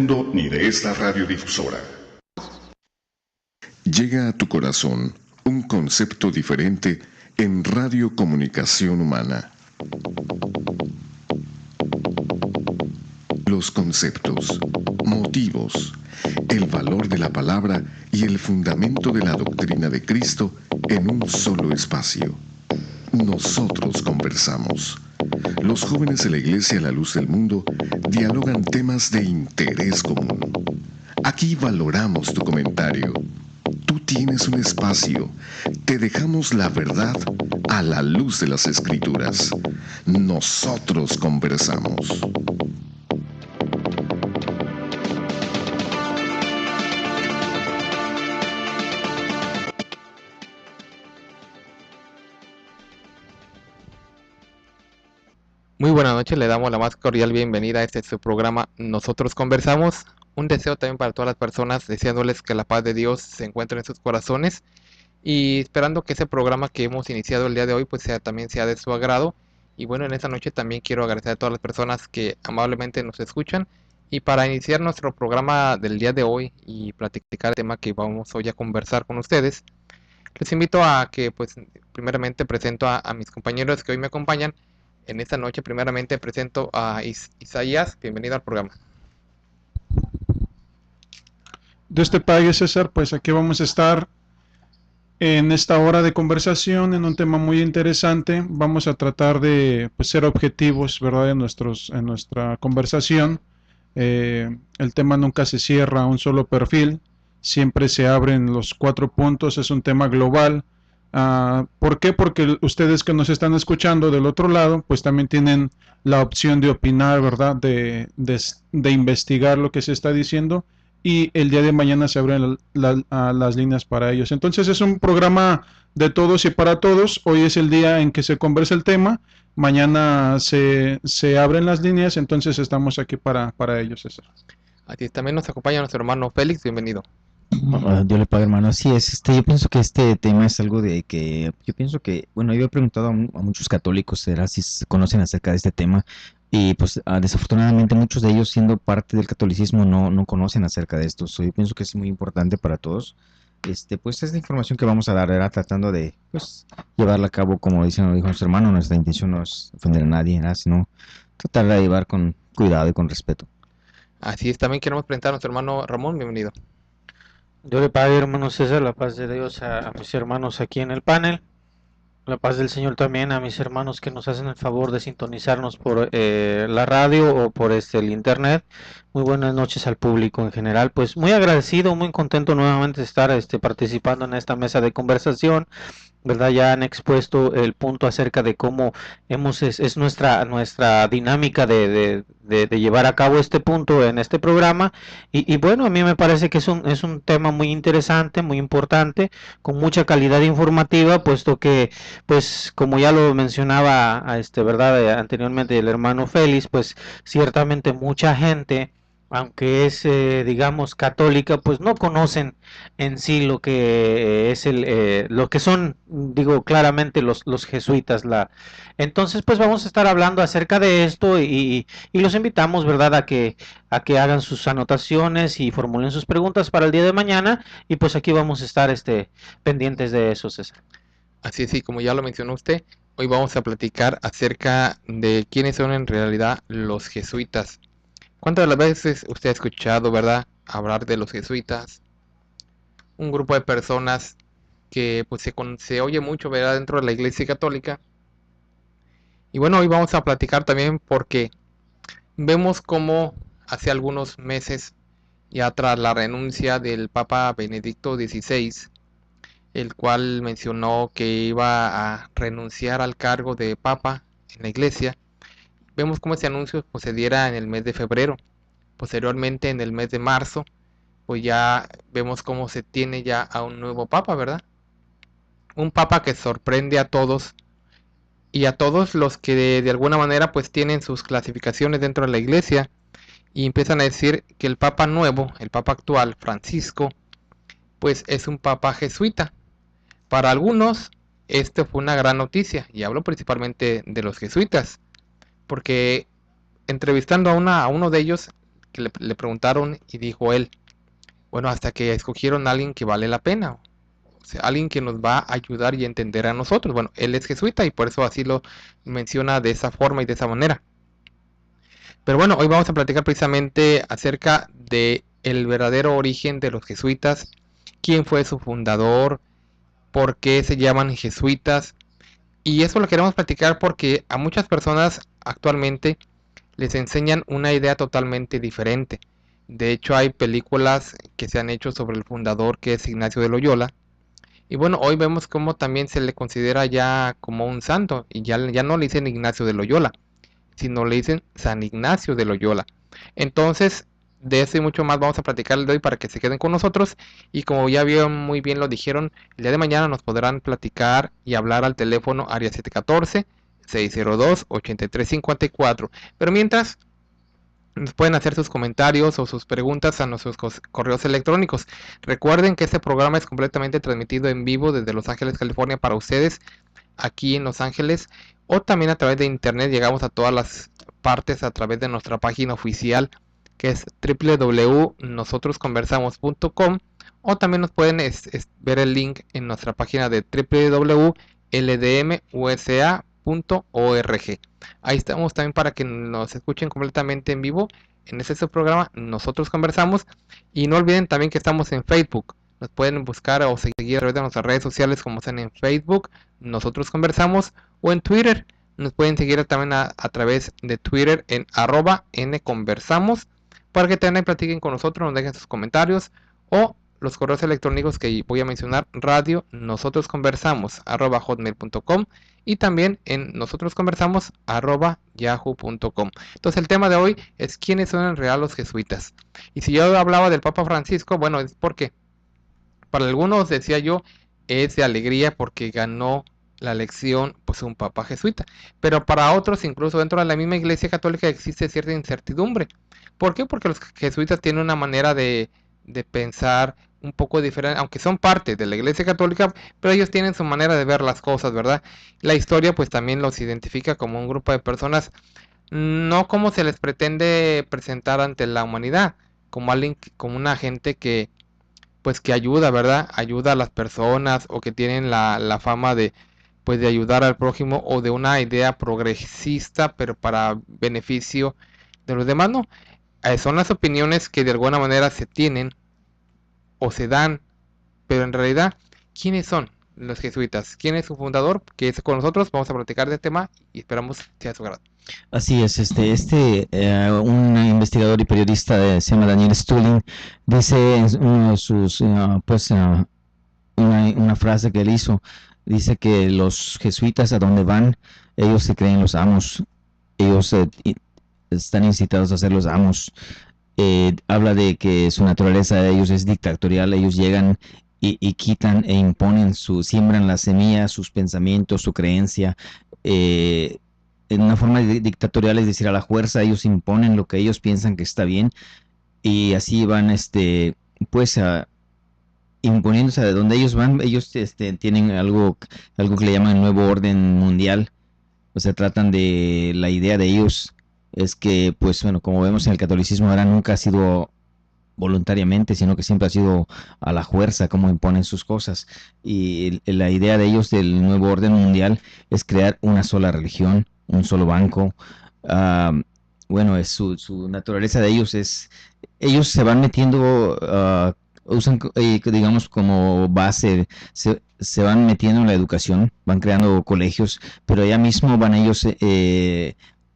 mundo ni de esta radiodifusora. Llega a tu corazón un concepto diferente en Radio Comunicación Humana. Los conceptos, motivos, el valor de la palabra y el fundamento de la doctrina de Cristo en un solo espacio. Nosotros conversamos. Los jóvenes de la Iglesia La Luz del Mundo dialogan temas de interés común. Aquí valoramos tu comentario. Tú tienes un espacio. Te dejamos la verdad a la luz de las Escrituras. Nosotros conversamos. Muy buenas noches, le damos la más cordial bienvenida a su programa Nosotros Conversamos. Un deseo también para todas las personas, deseándoles que la paz de Dios se encuentre en sus corazones y esperando que ese programa que hemos iniciado el día de hoy pues también sea de su agrado. Y bueno, en esta noche también quiero agradecer a todas las personas que amablemente nos escuchan. Y para iniciar nuestro programa del día de hoy y platicar el tema que vamos hoy a conversar con ustedes, les invito a que pues primeramente presento a mis compañeros que hoy me acompañan. En esta noche primeramente presento a Isaías. Bienvenido al programa. Dios te pague, César. Pues aquí vamos a estar en esta hora de conversación en un tema muy interesante. Vamos a tratar de ser objetivos, ¿verdad? En nuestra conversación. El tema nunca se cierra a un solo perfil. Siempre se abren los 4 puntos. Es un tema global. ¿Por qué? Porque ustedes que nos están escuchando del otro lado, pues también tienen la opción de opinar, ¿verdad? De investigar lo que se está diciendo, y el día de mañana se abren las líneas para ellos. Entonces es un programa de todos y para todos. Hoy es el día en que se conversa el tema, mañana se abren las líneas, entonces estamos aquí para ellos, César. Así es, también nos acompaña nuestro hermano Félix. Bienvenido. Yo le pago, hermano. Así es, yo pienso que este tema es algo de que, yo pienso que, bueno, yo he preguntado a muchos católicos, será si se conocen acerca de este tema, y pues desafortunadamente muchos de ellos, siendo parte del catolicismo, no conocen acerca de esto. Yo pienso que es muy importante para todos. Pues esta información que vamos a dar era tratando de, pues, llevarla a cabo, como dijo nuestro hermano. Nuestra intención no es ofender a nadie, ¿verdad? Sino tratar de llevar con cuidado y con respeto. Así es, también queremos presentar a nuestro hermano Ramón. Bienvenido. Yo le pague, hermano César, la paz de Dios a mis hermanos aquí en el panel, la paz del Señor también a mis hermanos que nos hacen el favor de sintonizarnos por la radio o por el internet. Muy buenas noches al público en general. Pues muy agradecido, muy contento nuevamente de estar participando en esta mesa de conversación, ¿verdad? Ya han expuesto el punto acerca de cómo es nuestra dinámica de llevar a cabo este punto en este programa, y bueno, a mí me parece que es un tema muy interesante, muy importante, con mucha calidad informativa, puesto que, pues, como ya lo mencionaba ¿verdad? Anteriormente el hermano Félix, pues ciertamente mucha gente, aunque es, digamos, católica, pues no conocen en sí lo que es lo que son, digo claramente, los jesuitas. Entonces, pues vamos a estar hablando acerca de esto, y los invitamos, ¿verdad?, a que hagan sus anotaciones y formulen sus preguntas para el día de mañana, y pues aquí vamos a estar pendientes de eso, César. Así es, y como ya lo mencionó usted, hoy vamos a platicar acerca de quiénes son en realidad los jesuitas. ¿Cuántas de las veces usted ha escuchado, verdad, hablar de los jesuitas? Un grupo de personas que pues se oye mucho, ¿verdad?, dentro de la Iglesia Católica. Y bueno, hoy vamos a platicar también porque vemos cómo hace algunos meses, ya tras la renuncia del Papa Benedicto XVI, el cual mencionó que iba a renunciar al cargo de Papa en la Iglesia, vemos cómo ese anuncio pues, se diera en el mes de febrero. Posteriormente, en el mes de marzo, pues ya vemos cómo se tiene ya a un nuevo Papa, ¿verdad? Un Papa que sorprende a todos y a todos los que de alguna manera pues tienen sus clasificaciones dentro de la Iglesia, y empiezan a decir que el Papa nuevo, el Papa actual, Francisco, pues es un Papa jesuita. Para algunos, esto fue una gran noticia, y hablo principalmente de los jesuitas, porque entrevistando a uno de ellos, que le preguntaron y dijo él, bueno, hasta que escogieron a alguien que vale la pena, o sea, alguien que nos va a ayudar y a entender a nosotros. Bueno, él es jesuita y por eso así lo menciona de esa forma y de esa manera. Pero bueno, hoy vamos a platicar precisamente acerca de el verdadero origen de los jesuitas, quién fue su fundador, por qué se llaman jesuitas. Y eso lo queremos platicar porque a muchas personas actualmente les enseñan una idea totalmente diferente. De hecho, hay películas que se han hecho sobre el fundador, que es Ignacio de Loyola. Y bueno, hoy vemos cómo también se le considera ya como un santo. Y ya no le dicen Ignacio de Loyola, sino le dicen San Ignacio de Loyola. Entonces, de eso y mucho más vamos a platicar el de hoy para que se queden con nosotros. Y como ya muy bien lo dijeron, el día de mañana nos podrán platicar y hablar al teléfono área 714-602-8354. Pero mientras, nos pueden hacer sus comentarios o sus preguntas a nuestros correos electrónicos. Recuerden que este programa es completamente transmitido en vivo desde Los Ángeles, California, para ustedes aquí en Los Ángeles, o también a través de internet. Llegamos a todas las partes a través de nuestra página oficial, que es www.nosotrosconversamos.com, o también nos pueden ver el link en nuestra página de www.ldmusa.org. Ahí estamos también para que nos escuchen completamente en vivo en este programa Nosotros Conversamos. Y no olviden también que estamos en Facebook. Nos pueden buscar o seguir a través de nuestras redes sociales, como están en Facebook, Nosotros Conversamos, o en Twitter. Nos pueden seguir también a través de Twitter en @nconversamos, para que también platiquen con nosotros, nos dejen sus comentarios, o los correos electrónicos que voy a mencionar: radio nosotrosconversamos @hotmail.com, y también en nosotrosconversamos @yahoo.com. Entonces el tema de hoy es quiénes son en realidad los jesuitas. Y si yo hablaba del Papa Francisco, bueno, es porque para algunos, decía yo, es de alegría porque ganó la elección pues un papa jesuita, pero para otros, incluso dentro de la misma Iglesia Católica, existe cierta incertidumbre. ¿Por qué? Porque los jesuitas tienen una manera de pensar un poco diferente, aunque son parte de la Iglesia Católica, pero ellos tienen su manera de ver las cosas, ¿verdad? La historia pues también los identifica como un grupo de personas, no como se les pretende presentar ante la humanidad, como alguien, como una gente que pues que ayuda, ¿verdad? Ayuda a las personas, o que tienen la fama de pues de ayudar al prójimo, o de una idea progresista, pero para beneficio de los demás, ¿no? Son las opiniones que de alguna manera se tienen o se dan, pero en realidad, ¿quiénes son los jesuitas? ¿Quién es su fundador? Que es con nosotros, vamos a platicar de este tema y esperamos sea de su agrado. Así es, un investigador y periodista se llama Daniel Stulin, dice en uno de sus, una frase que él hizo, dice que los jesuitas a donde van, ellos se creen los amos, ellos están incitados a ser los amos. Habla de que su naturaleza de ellos es dictatorial, ellos llegan y quitan e imponen, siembran la semilla, sus pensamientos, su creencia, en una forma dictatorial, es decir, a la fuerza ellos imponen lo que ellos piensan que está bien, y así van imponiéndose a donde ellos van. Ellos tienen algo que le llaman el nuevo orden mundial. O sea, tratan de, la idea de ellos es que, pues bueno, como vemos en el catolicismo, ahora nunca ha sido voluntariamente, sino que siempre ha sido a la fuerza como imponen sus cosas. Y la idea de ellos del nuevo orden mundial es crear una sola religión, un solo banco. Bueno, es su naturaleza de ellos es, ellos se van metiendo, usan, digamos, como base, se van metiendo en la educación, van creando colegios, pero allá mismo van ellos,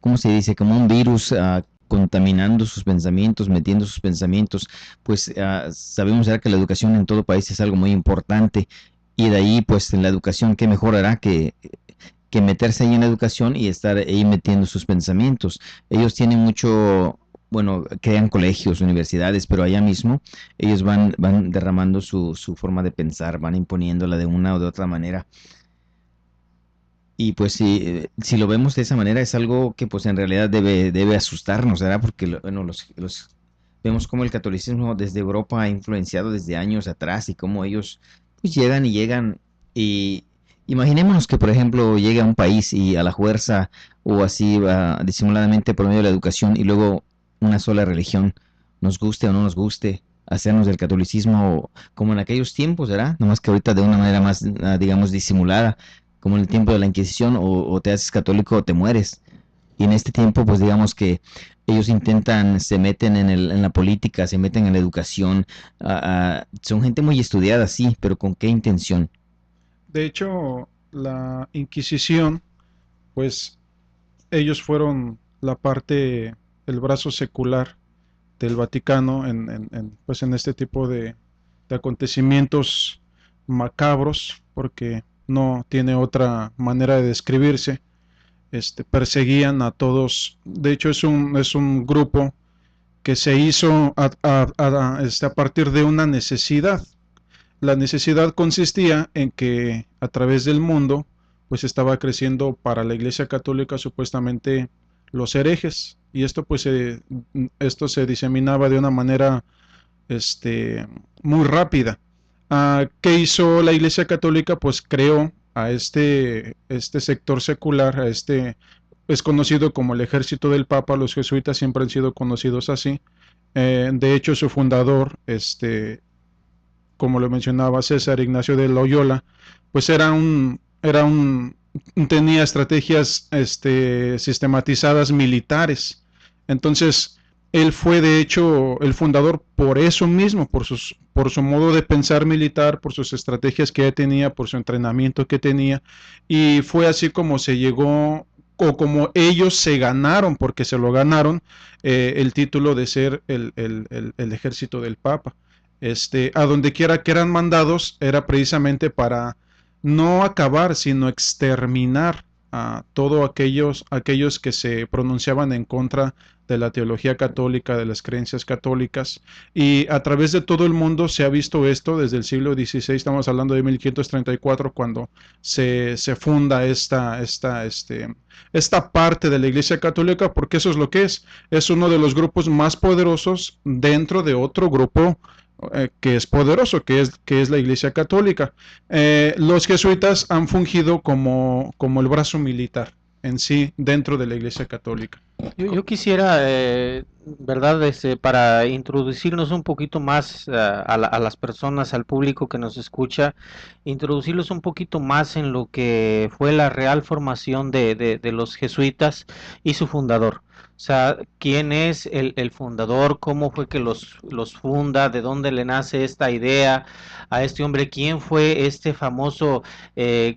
¿cómo se dice? Como un virus, contaminando sus pensamientos, metiendo sus pensamientos. Pues sabemos ya que la educación en todo país es algo muy importante, y de ahí, pues en la educación, ¿qué mejor hará que meterse ahí en la educación y estar ahí metiendo sus pensamientos? Ellos tienen mucho, bueno, crean colegios, universidades, pero allá mismo ellos van derramando su forma de pensar, van imponiéndola de una o de otra manera. Y pues si lo vemos de esa manera, es algo que pues en realidad debe asustarnos, ¿verdad? Porque bueno, vemos cómo el catolicismo desde Europa ha influenciado desde años atrás, y cómo ellos pues llegan y imaginémonos que, por ejemplo, llegue a un país y a la fuerza, o así disimuladamente por medio de la educación, y luego una sola religión, nos guste o no nos guste, hacernos del catolicismo como en aquellos tiempos, ¿verdad? Nomás que ahorita de una manera más, digamos, disimulada, como en el tiempo de la Inquisición, o te haces católico o te mueres. Y en este tiempo, pues digamos que ellos intentan, se meten en la política, se meten en la educación, son gente muy estudiada, sí, pero ¿con qué intención? De hecho, la Inquisición, pues ellos fueron la parte, el brazo secular del Vaticano pues en este tipo de acontecimientos macabros, porque no tiene otra manera de describirse. Perseguían a todos. De hecho, es un grupo que se hizo a partir de una necesidad. La necesidad consistía en que a través del mundo pues estaba creciendo para la Iglesia Católica supuestamente los herejes, y esto se diseminaba de una manera muy rápida. ¿Qué hizo la Iglesia Católica? Pues creó a este sector secular, es conocido como el ejército del Papa. Los jesuitas siempre han sido conocidos así. De hecho, su fundador, como lo mencionaba César Ignacio de Loyola, pues tenía estrategias sistematizadas militares. Entonces, él fue de hecho el fundador por eso mismo, por su modo de pensar militar, por sus estrategias que ya tenía, por su entrenamiento que tenía, y fue así como se llegó, o como ellos se ganaron, porque se lo ganaron, el título de ser el ejército del Papa. A donde quiera que eran mandados era precisamente para no acabar, sino exterminar a todos aquellos que se pronunciaban en contra de la teología católica, de las creencias católicas. Y a través de todo el mundo se ha visto esto desde el siglo XVI. Estamos hablando de 1534, cuando se funda esta parte de la Iglesia Católica, porque eso es lo que es uno de los grupos más poderosos dentro de otro grupo que es poderoso, que es la Iglesia Católica. Los jesuitas han fungido como el brazo militar en sí dentro de la Iglesia Católica. Yo quisiera, ¿verdad? Para introducirnos un poquito más a las personas, al público que nos escucha, introducirlos un poquito más en lo que fue la real formación de los jesuitas y su fundador. O sea, quién es el fundador, cómo fue que los funda, de dónde le nace esta idea a este hombre, quién fue este famoso,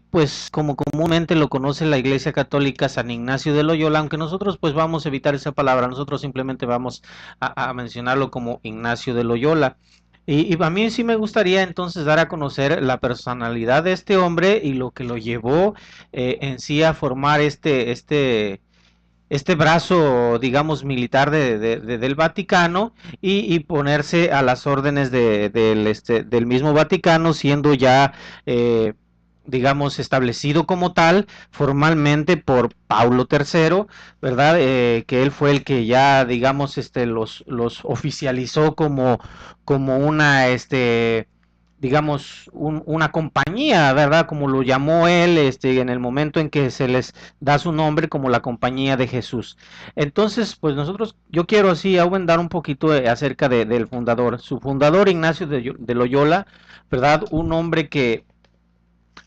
pues como comúnmente lo conoce la Iglesia Católica, San Ignacio de Loyola, aunque nosotros pues vamos a evitar esa palabra, nosotros simplemente vamos a mencionarlo como Ignacio de Loyola. Y a mí sí me gustaría entonces dar a conocer la personalidad de este hombre y lo que lo llevó en sí a formar este brazo, digamos, militar del Vaticano y ponerse a las órdenes del mismo Vaticano, siendo ya, digamos, establecido como tal formalmente por Paulo III, ¿verdad? Que él fue el que ya, digamos, los oficializó como una, digamos, una compañía, ¿verdad? Como lo llamó él, en el momento en que se les da su nombre como la Compañía de Jesús. Entonces, pues yo quiero así aumentar un poquito acerca del fundador. Su fundador, Ignacio de Loyola, ¿verdad? Un hombre que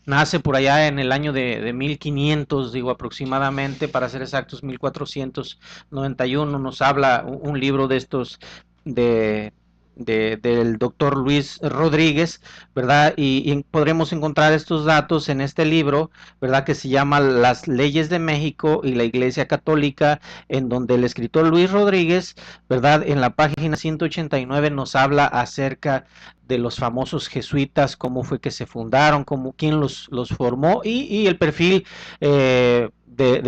nace por allá en el año de 1500, digo aproximadamente, para ser exactos, 1491, nos habla un libro de estos del doctor Luis Rodríguez, ¿verdad? Y podremos encontrar estos datos en este libro, ¿verdad? Que se llama Las Leyes de México y la Iglesia Católica, en donde el escritor Luis Rodríguez, ¿verdad? En la página 189 nos habla acerca de los famosos jesuitas, cómo fue que se fundaron, quién los formó y el perfil de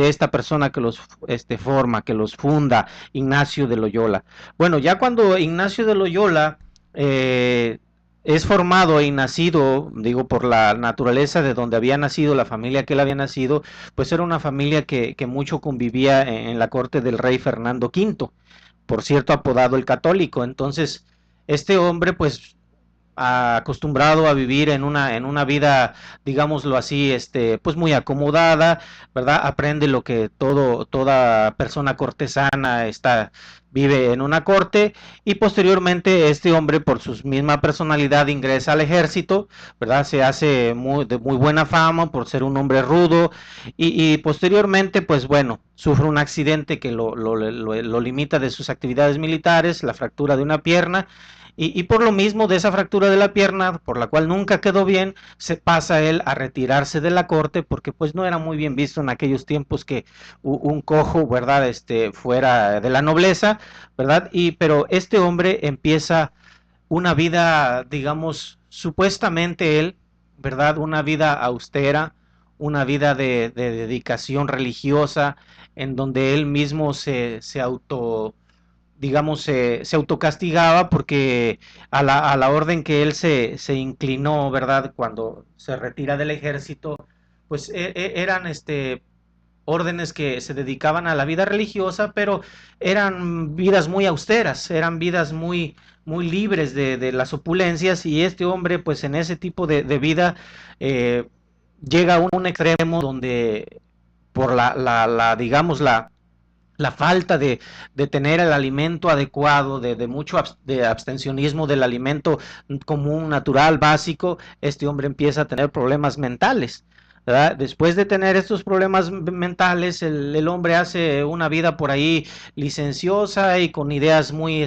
esta persona que los forma, que los funda, Ignacio de Loyola. Bueno, ya cuando Ignacio de Loyola es formado y nacido, digo, por la naturaleza de donde había nacido, la familia que él había nacido, pues era una familia que mucho convivía en la corte del rey Fernando V, por cierto apodado el Católico. Entonces, este hombre pues acostumbrado a vivir en una vida, digámoslo así, pues muy acomodada, ¿verdad? Aprende lo que toda persona cortesana vive en una corte, y posteriormente este hombre, por su misma personalidad, ingresa al ejército, ¿verdad? Se hace de muy buena fama por ser un hombre rudo, y posteriormente, pues bueno, sufre un accidente que lo limita de sus actividades militares, la fractura de una pierna, y por lo mismo de esa fractura de la pierna, por la cual nunca quedó bien, se pasa él a retirarse de la corte, porque pues no era muy bien visto en aquellos tiempos que un cojo, ¿verdad? Fuera de la nobleza, ¿verdad? Pero este hombre empieza una vida, digamos, supuestamente él, ¿verdad? Una vida austera, una vida de dedicación religiosa, en donde él mismo se auto, digamos, se autocastigaba, porque a la orden que él se inclinó, ¿verdad? Cuando se retira del ejército, pues eran órdenes que se dedicaban a la vida religiosa, pero eran vidas muy austeras, eran vidas muy libres de las opulencias, y este hombre, pues en ese tipo de vida, llega a un extremo donde por digamos, la falta de tener el alimento adecuado, de mucho de abstencionismo del alimento común, natural, básico, este hombre empieza a tener problemas mentales, ¿verdad? Después de tener estos problemas mentales, el hombre hace una vida por ahí licenciosa y con ideas muy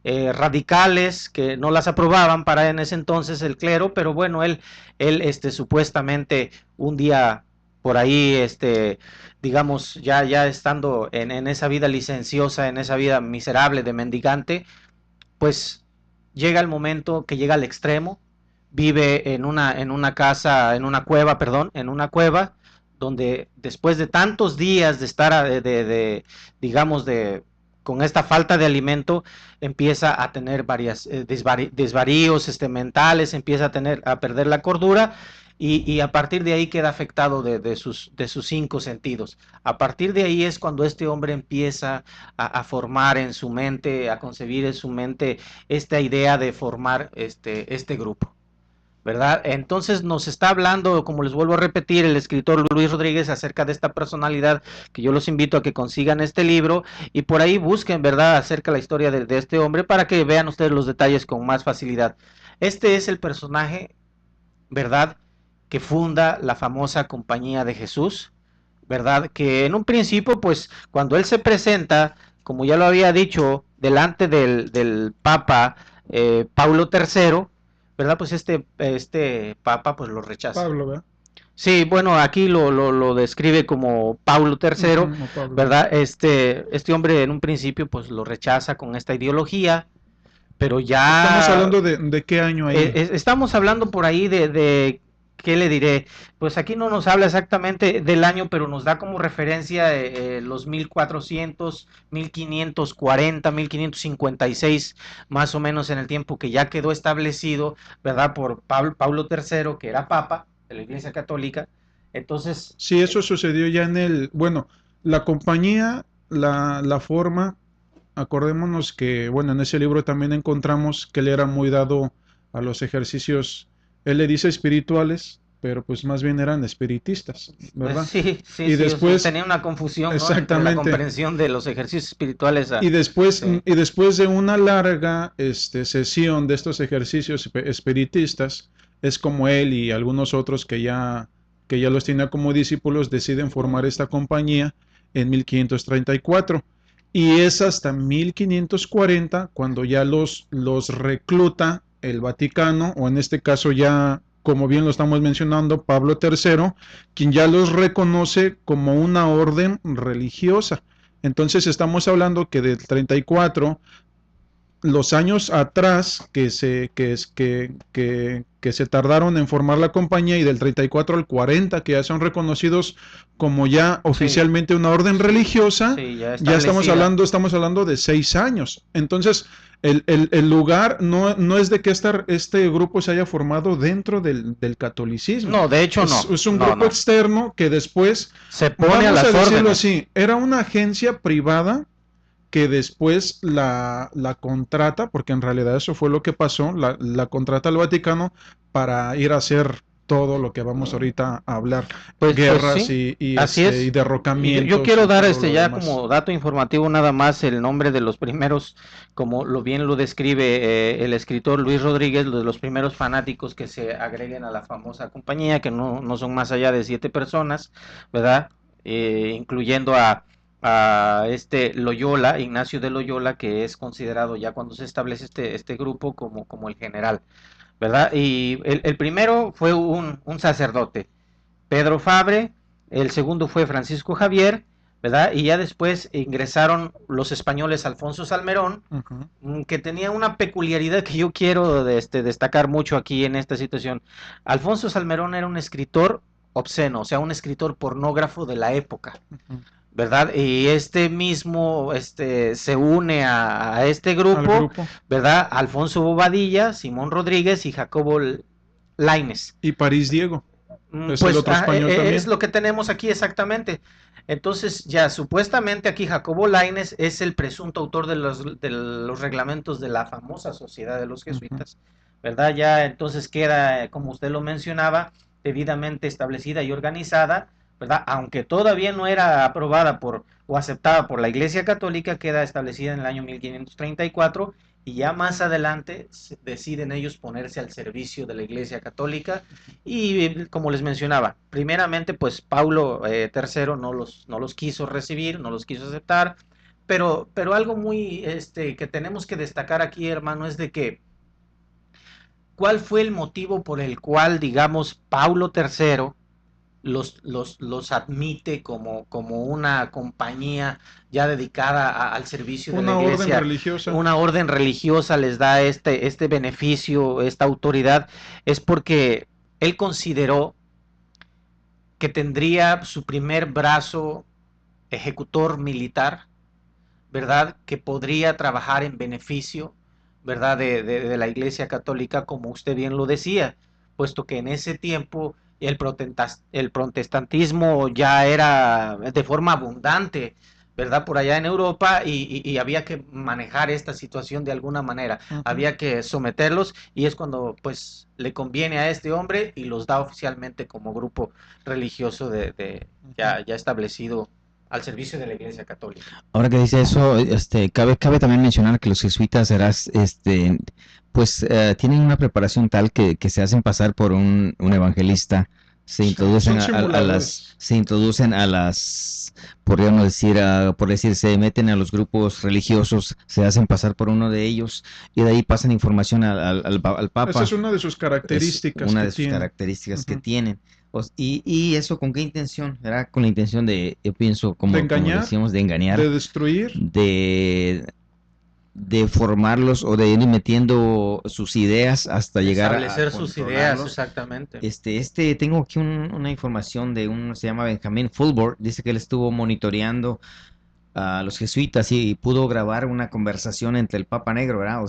radicales, que no las aprobaban para en ese entonces el clero, pero bueno, él supuestamente un día por ahí, digamos, ya estando en esa vida licenciosa, en esa vida miserable de mendigante, pues llega el momento que llega al extremo, vive en una casa, en una cueva, donde después de tantos días de estar, digamos, con esta falta de alimento, empieza a tener varias desvaríos mentales, empieza a perder la cordura, y a partir de ahí queda afectado de sus 5 sentidos. A partir de ahí es cuando este hombre empieza a formar en su mente, a concebir en su mente esta idea de formar este grupo, ¿verdad? Entonces nos está hablando, como les vuelvo a repetir, el escritor Luis Rodríguez, acerca de esta personalidad, que yo los invito a que consigan este libro y por ahí busquen, ¿verdad?, acerca de la historia de este hombre, para que vean ustedes los detalles con más facilidad. Este es el personaje, ¿verdad?, que funda la famosa Compañía de Jesús, ¿verdad? Que en un principio, pues, cuando él se presenta, como ya lo había dicho, delante del Papa Paulo III, ¿verdad? Pues este Papa, pues lo rechaza. Pablo, ¿verdad? Sí, bueno, aquí lo describe como Paulo III, No, Pablo. ¿verdad? Este hombre en un principio, pues lo rechaza con esta ideología, pero ya... Estamos hablando de qué año ahí. Estamos hablando por ahí de ¿qué le diré? Pues aquí no nos habla exactamente del año, pero nos da como referencia los 1400, 1540, 1556, más o menos en el tiempo que ya quedó establecido, ¿verdad? Por Pablo III, que era Papa de la Iglesia Católica. Entonces... Sí, eso sucedió ya bueno, la compañía, la forma, acordémonos que, bueno, en ese libro también encontramos que él era muy dado a los ejercicios, él le dice espirituales, pero pues más bien eran espiritistas, ¿verdad? Sí, y después tenía una confusión, ¿no?, exactamente, entre la comprensión de los ejercicios espirituales. Y después de una larga sesión de estos ejercicios espiritistas, es como él y algunos otros que ya los tenía como discípulos, deciden formar esta compañía en 1534. Y es hasta 1540 cuando ya los recluta el Vaticano, o en este caso ya, como bien lo estamos mencionando, Pablo III, quien ya los reconoce como una orden religiosa. Entonces estamos hablando que del 34, los años atrás que se tardaron en formar la compañía, y del 34 al 40 que ya son reconocidos como ya oficialmente una orden religiosa, ya estamos hablando de 6 años. Entonces el lugar no es de que este grupo se haya formado dentro del catolicismo. No, de hecho no. Es un grupo externo que después se pone a las órdenes. Así, era una agencia privada que después la contrata, porque en realidad eso fue lo que pasó, la contrata el Vaticano para ir a hacer todo lo que vamos ahorita a hablar, Pues guerras sí, y así es. y Yo derrocamientos quiero y dar todo lo ya demás. como dato informativo nada más el nombre de los primeros, como bien lo describe el escritor Luis Rodríguez, de los primeros fanáticos que se agreguen a la famosa compañía, que no son más allá de 7 personas, ¿verdad? Incluyendo a este Loyola, Ignacio de Loyola, que es considerado ya cuando se establece este grupo como el general, ¿verdad? Y el primero fue un sacerdote, Pedro Fabre. El segundo fue Francisco Javier, ¿verdad? Y ya después ingresaron los españoles Alfonso Salmerón, que tenía una peculiaridad que yo quiero destacar mucho aquí en esta situación. Alfonso Salmerón era un escritor obsceno, o sea, un escritor pornógrafo de la época, ¿verdad? Y este mismo se une a este Al grupo, grupo. ¿verdad? Alfonso Bobadilla, Simón Rodríguez y Jacobo Lainez. Y París Diego. Es el Pues otro español es también. lo que tenemos aquí exactamente. Entonces, ya supuestamente aquí Jacobo Lainez es el presunto autor de los reglamentos de la famosa Sociedad de los Jesuitas, ¿verdad? Ya entonces queda, como usted lo mencionaba, debidamente establecida y organizada, ¿verdad? Aunque todavía no era aprobada o aceptada por la Iglesia Católica, queda establecida en el año 1534 y ya más adelante deciden ellos ponerse al servicio de la Iglesia Católica y como les mencionaba, primeramente pues Paulo III no los quiso recibir, no los quiso aceptar, pero algo muy que tenemos que destacar aquí, hermano, es de que ¿cuál fue el motivo por el cual, digamos, Paulo III los admite como una compañía ya dedicada al servicio de la Una orden iglesia? religiosa. Una orden religiosa les da este beneficio, esta autoridad? Es porque él consideró que tendría su primer brazo ejecutor militar, ¿verdad? Que podría trabajar en beneficio, ¿verdad? De la Iglesia Católica, como usted bien lo decía, puesto que en ese tiempo el protestantismo ya era de forma abundante, ¿verdad? Por allá en Europa y había que manejar esta situación de alguna manera, había que someterlos y es cuando pues le conviene a este hombre y los da oficialmente como grupo religioso ya establecido al servicio de la Iglesia Católica. Ahora que dice eso, cabe también mencionar que los jesuitas tienen una preparación tal que se hacen pasar por un evangelista, se introducen a las, podríamos decir, por decir, se meten a los grupos religiosos, se hacen pasar por uno de ellos y de ahí pasan información al Papa. Esa es una de sus características. Es una de sus características que tienen. Y eso con qué intención, ¿verdad? Con la intención de, yo pienso, como decíamos, de engañar, de destruir, de formarlos o de ir metiendo sus ideas hasta llegar a establecer sus ideas, exactamente. Tengo aquí una información de se llama Benjamin Fulbert, dice que él estuvo monitoreando a los jesuitas y pudo grabar una conversación entre el Papa Negro, ¿verdad?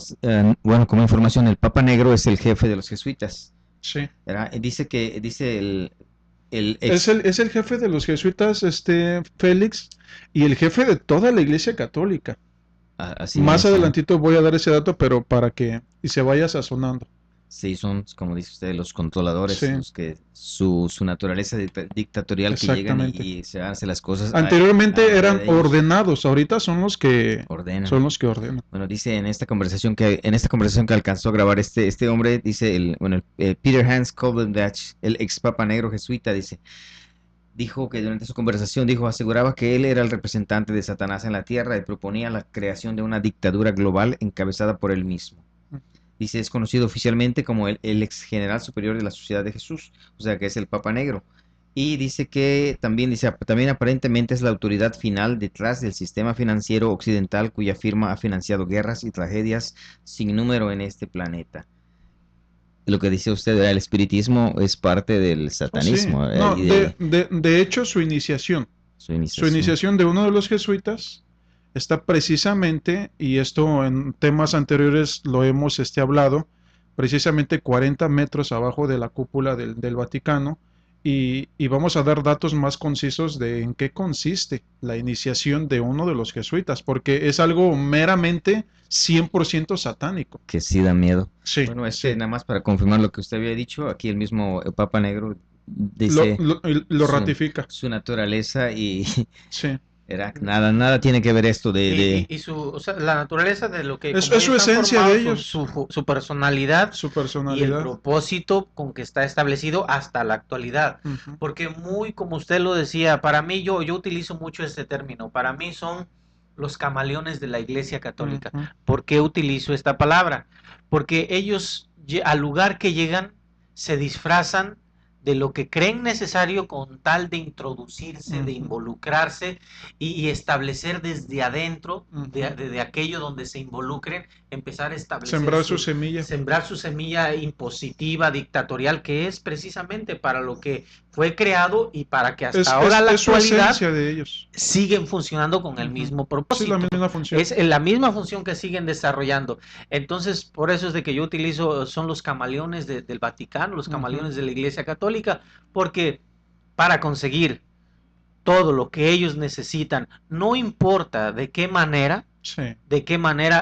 Bueno, como información, el Papa Negro es el jefe de los jesuitas. Sí. ¿Verdad? Dice es el jefe de los jesuitas, Félix, y el jefe de toda la Iglesia Católica. Más adelantito voy a dar ese dato, pero para que se vaya sazonando. Sí, son, como dice usted, los controladores, los que su naturaleza dictatorial que llegan y se hacen las cosas. Anteriormente eran ordenados, ahorita son los que ordenan. Bueno, dice en esta conversación que alcanzó a grabar este hombre, dice Peter Hans Kolbenbach, el ex papa negro jesuita, dijo que durante su conversación aseguraba que él era el representante de Satanás en la tierra y proponía la creación de una dictadura global encabezada por él mismo. Dice, es conocido oficialmente como el ex general superior de la Sociedad de Jesús, o sea que es el Papa Negro. Y dice que también aparentemente es la autoridad final detrás del sistema financiero occidental cuya firma ha financiado guerras y tragedias sin número en este planeta. Lo que dice usted, el espiritismo es parte del satanismo. Sí. No, de hecho, su iniciación de uno de los jesuitas está precisamente, y esto en temas anteriores lo hemos hablado, precisamente 40 metros abajo de la cúpula del Vaticano, y vamos a dar datos más concisos de en qué consiste la iniciación de uno de los jesuitas, porque es algo meramente 100% satánico. Que sí da miedo. Sí, Bueno, sí. nada más para confirmar lo que usted había dicho, aquí el mismo Papa Negro Lo, dice lo ratifica. su naturaleza y Sí. era nada tiene que ver esto de O sea, la naturaleza de lo que Es como su ellos están esencia de formados, ellos, su personalidad su y el personalidad. propósito con que está establecido hasta la actualidad. Ujú. Porque muy como usted lo decía, para mí yo utilizo mucho este término, para mí son los camaleones de la Iglesia Católica. Ujú. ¿Por qué utilizo esta palabra? Porque ellos al lugar que llegan se disfrazan de lo que creen necesario con tal de introducirse, de Ujú. involucrarse y establecer desde adentro, Ujú. de aquello donde se involucren, empezar a establecer Sembrar su semilla. sembrar su semilla impositiva, dictatorial, que es precisamente para lo que fue creado y para que hasta ahora la Es su actualidad esencia de ellos. siguen funcionando con el Ujú. mismo Sí, propósito. la misma función. Es la misma función que siguen desarrollando. Entonces, por eso es de que yo utilizo, son los camaleones del Vaticano, los Ujú. camaleones de la Iglesia Católica, porque para conseguir todo lo que ellos necesitan, no importa de qué manera, Sí.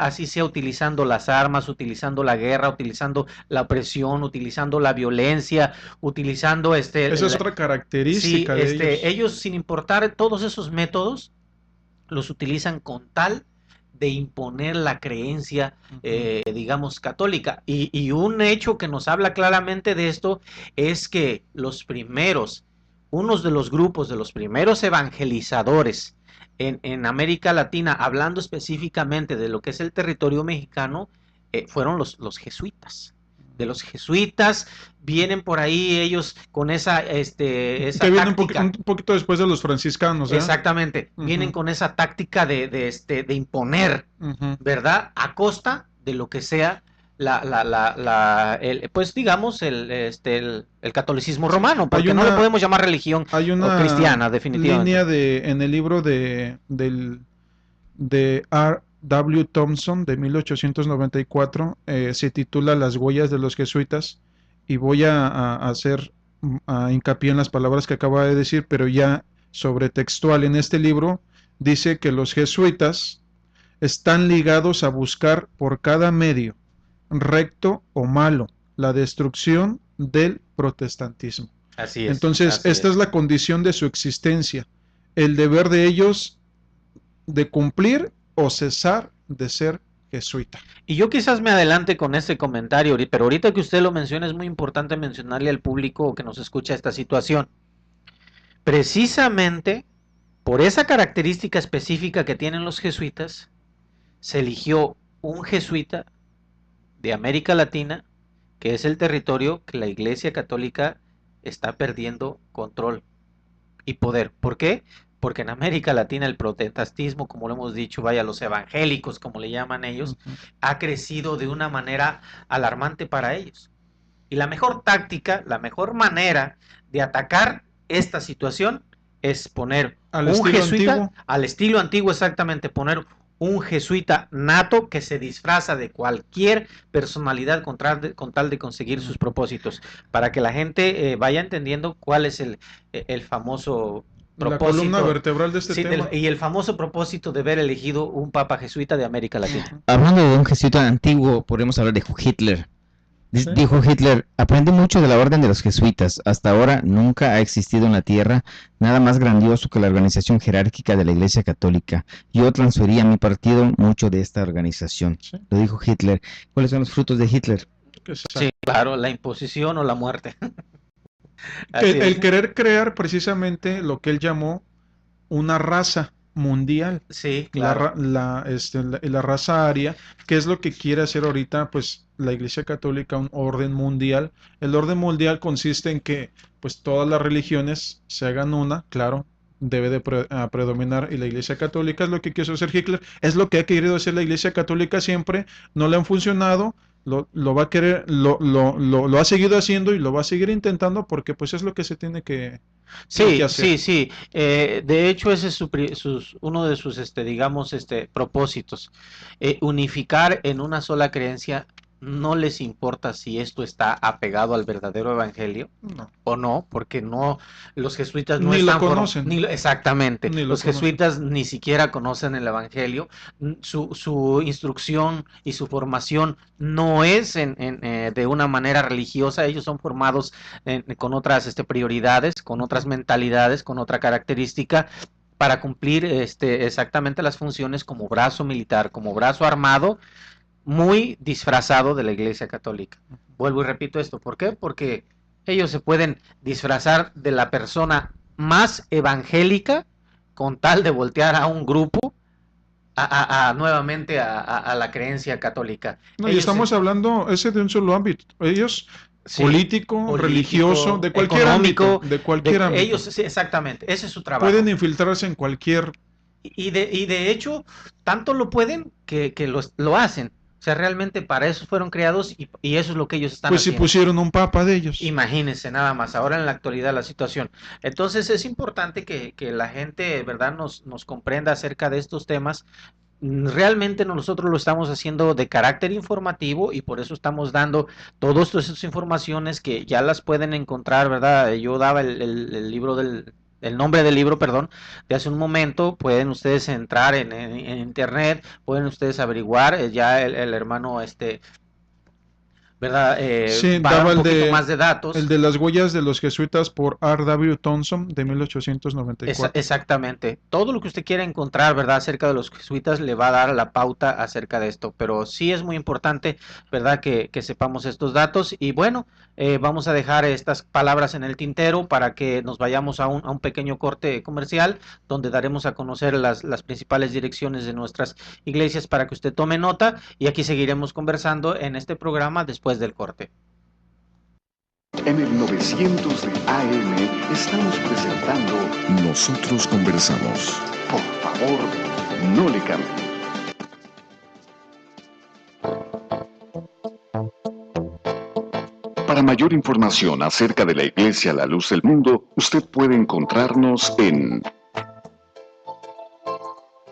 así sea utilizando las armas, utilizando la guerra, utilizando la opresión, utilizando la violencia, utilizando Esa es otra sí, característica de ellos. ellos sin importar todos esos métodos, los utilizan con tal de imponer la creencia, Ujú. digamos, católica. Y un hecho que nos habla claramente de esto es que unos de los grupos de los primeros evangelizadores en América Latina, hablando específicamente de lo que es el territorio mexicano, fueron los jesuitas. De los jesuitas vienen por ahí ellos con esa Que esa viene táctica. un poquito después de los franciscanos, ¿eh? Exactamente, vienen Ujú. con esa táctica de imponer, Ujú. ¿verdad? A costa de lo que sea pues digamos el catolicismo romano, Hay porque no le una, podemos llamar religión hay o una cristiana, definitivamente. línea en el libro de R. W. Thompson de 1894, se titula Las huellas de los jesuitas, y voy a hacer hincapié en las palabras que acaba de decir, pero ya sobre textual. En este libro dice que los jesuitas están ligados a buscar por cada medio, recto o malo, la destrucción del protestantismo. Así es, Entonces, así esta es la condición de su existencia, el deber de ellos de cumplir o cesar de ser jesuita. Y yo quizás me adelante con este comentario, pero ahorita que usted lo menciona es muy importante mencionarle al público que nos escucha esta situación. Precisamente por esa característica específica que tienen los jesuitas, se eligió un jesuita de América Latina, que es el territorio que la Iglesia Católica está perdiendo control y poder. ¿Por qué? Porque en América Latina el protestantismo, como lo hemos dicho, vaya, los evangélicos, como le llaman ellos, ha crecido de una manera alarmante para ellos. Y la mejor táctica, la mejor manera de atacar esta situación es poner un jesuita al estilo antiguo, exactamente, poner un jesuita nato que se disfraza de cualquier personalidad con tal de conseguir sus propósitos, para que la gente vaya entendiendo cuál es el famoso propósito. La columna vertebral de este tema. Y el famoso propósito de haber elegido un papa jesuita de América Latina. Hablando de un jesuita antiguo, podemos hablar de Hitler. ¿Sí? Dijo Hitler: aprendí mucho de la orden de los jesuitas. Hasta ahora nunca ha existido en la tierra nada más grandioso que la organización jerárquica de la Iglesia Católica. Yo transferí a mi partido mucho de esta organización. Sí. Lo dijo Hitler. ¿Cuáles son los frutos de Hitler? Sí, claro, la imposición o la muerte. El querer crear precisamente lo que él llamó una raza mundial. Sí, claro. La raza aria, que es lo que quiere hacer ahorita pues la Iglesia Católica, un orden mundial. El orden mundial consiste en que pues todas las religiones se hagan una, claro, debe de predominar, y la Iglesia Católica es lo que quiso hacer Hitler, es lo que ha querido hacer la Iglesia Católica siempre, no le han funcionado. Lo va a querer, lo ha seguido haciendo y lo va a seguir intentando, porque pues es lo que se tiene que hacer. Sí. De hecho, ese es uno de sus, digamos, propósitos. Unificar en una sola creencia no les importa si esto está apegado al verdadero evangelio No, o no, porque no, los jesuitas no ni lo están conocen, exactamente, ni lo los conocen. jesuitas ni siquiera conocen el evangelio, su instrucción y su formación no es de una manera religiosa, ellos son formados con otras prioridades, con otras mentalidades, con otra característica, para cumplir exactamente las funciones como brazo militar, como brazo armado, muy disfrazado de la Iglesia Católica. Vuelvo y repito esto, ¿por qué? Porque ellos se pueden disfrazar de la persona más evangélica con tal de voltear a un grupo nuevamente a la creencia católica. No, y Ellos estamos hablando ese de un solo ámbito. Ellos, sí, político, religioso, de cualquier ámbito, económico, de cualquier ámbito. ellos sí, exactamente, ese es su trabajo. Pueden infiltrarse en cualquier... Y de hecho, tanto lo pueden que lo hacen. O sea, realmente para eso fueron creados y eso es lo que ellos están Pues si haciendo. pusieron un papa de ellos. Imagínense nada más, ahora en la actualidad la situación. Entonces es importante que la gente, ¿verdad?, nos comprenda acerca de estos temas. Realmente nosotros lo estamos haciendo de carácter informativo y por eso estamos dando todas esas informaciones que ya las pueden encontrar, ¿verdad? Yo daba el libro el nombre del libro, perdón, de hace un momento. Pueden ustedes entrar en internet, pueden ustedes averiguar, ya el hermano ¿verdad? Sí, Va a dar daba un poquito más de datos. el de las huellas de los jesuitas por R.W. Thompson de 1894. Exactamente. Todo lo que usted quiera encontrar, ¿verdad?, acerca de los jesuitas le va a dar la pauta acerca de esto. Pero sí es muy importante, ¿verdad?, que sepamos estos datos. Y bueno, vamos a dejar estas palabras en el tintero para que nos vayamos a un pequeño corte comercial, donde daremos a conocer las principales direcciones de nuestras iglesias para que usted tome nota. Y aquí seguiremos conversando en este programa después del corte. En el 900 de AM estamos presentando Nosotros Conversamos. Por favor, no le cambie. Para mayor información acerca de la Iglesia La Luz del Mundo, usted puede encontrarnos en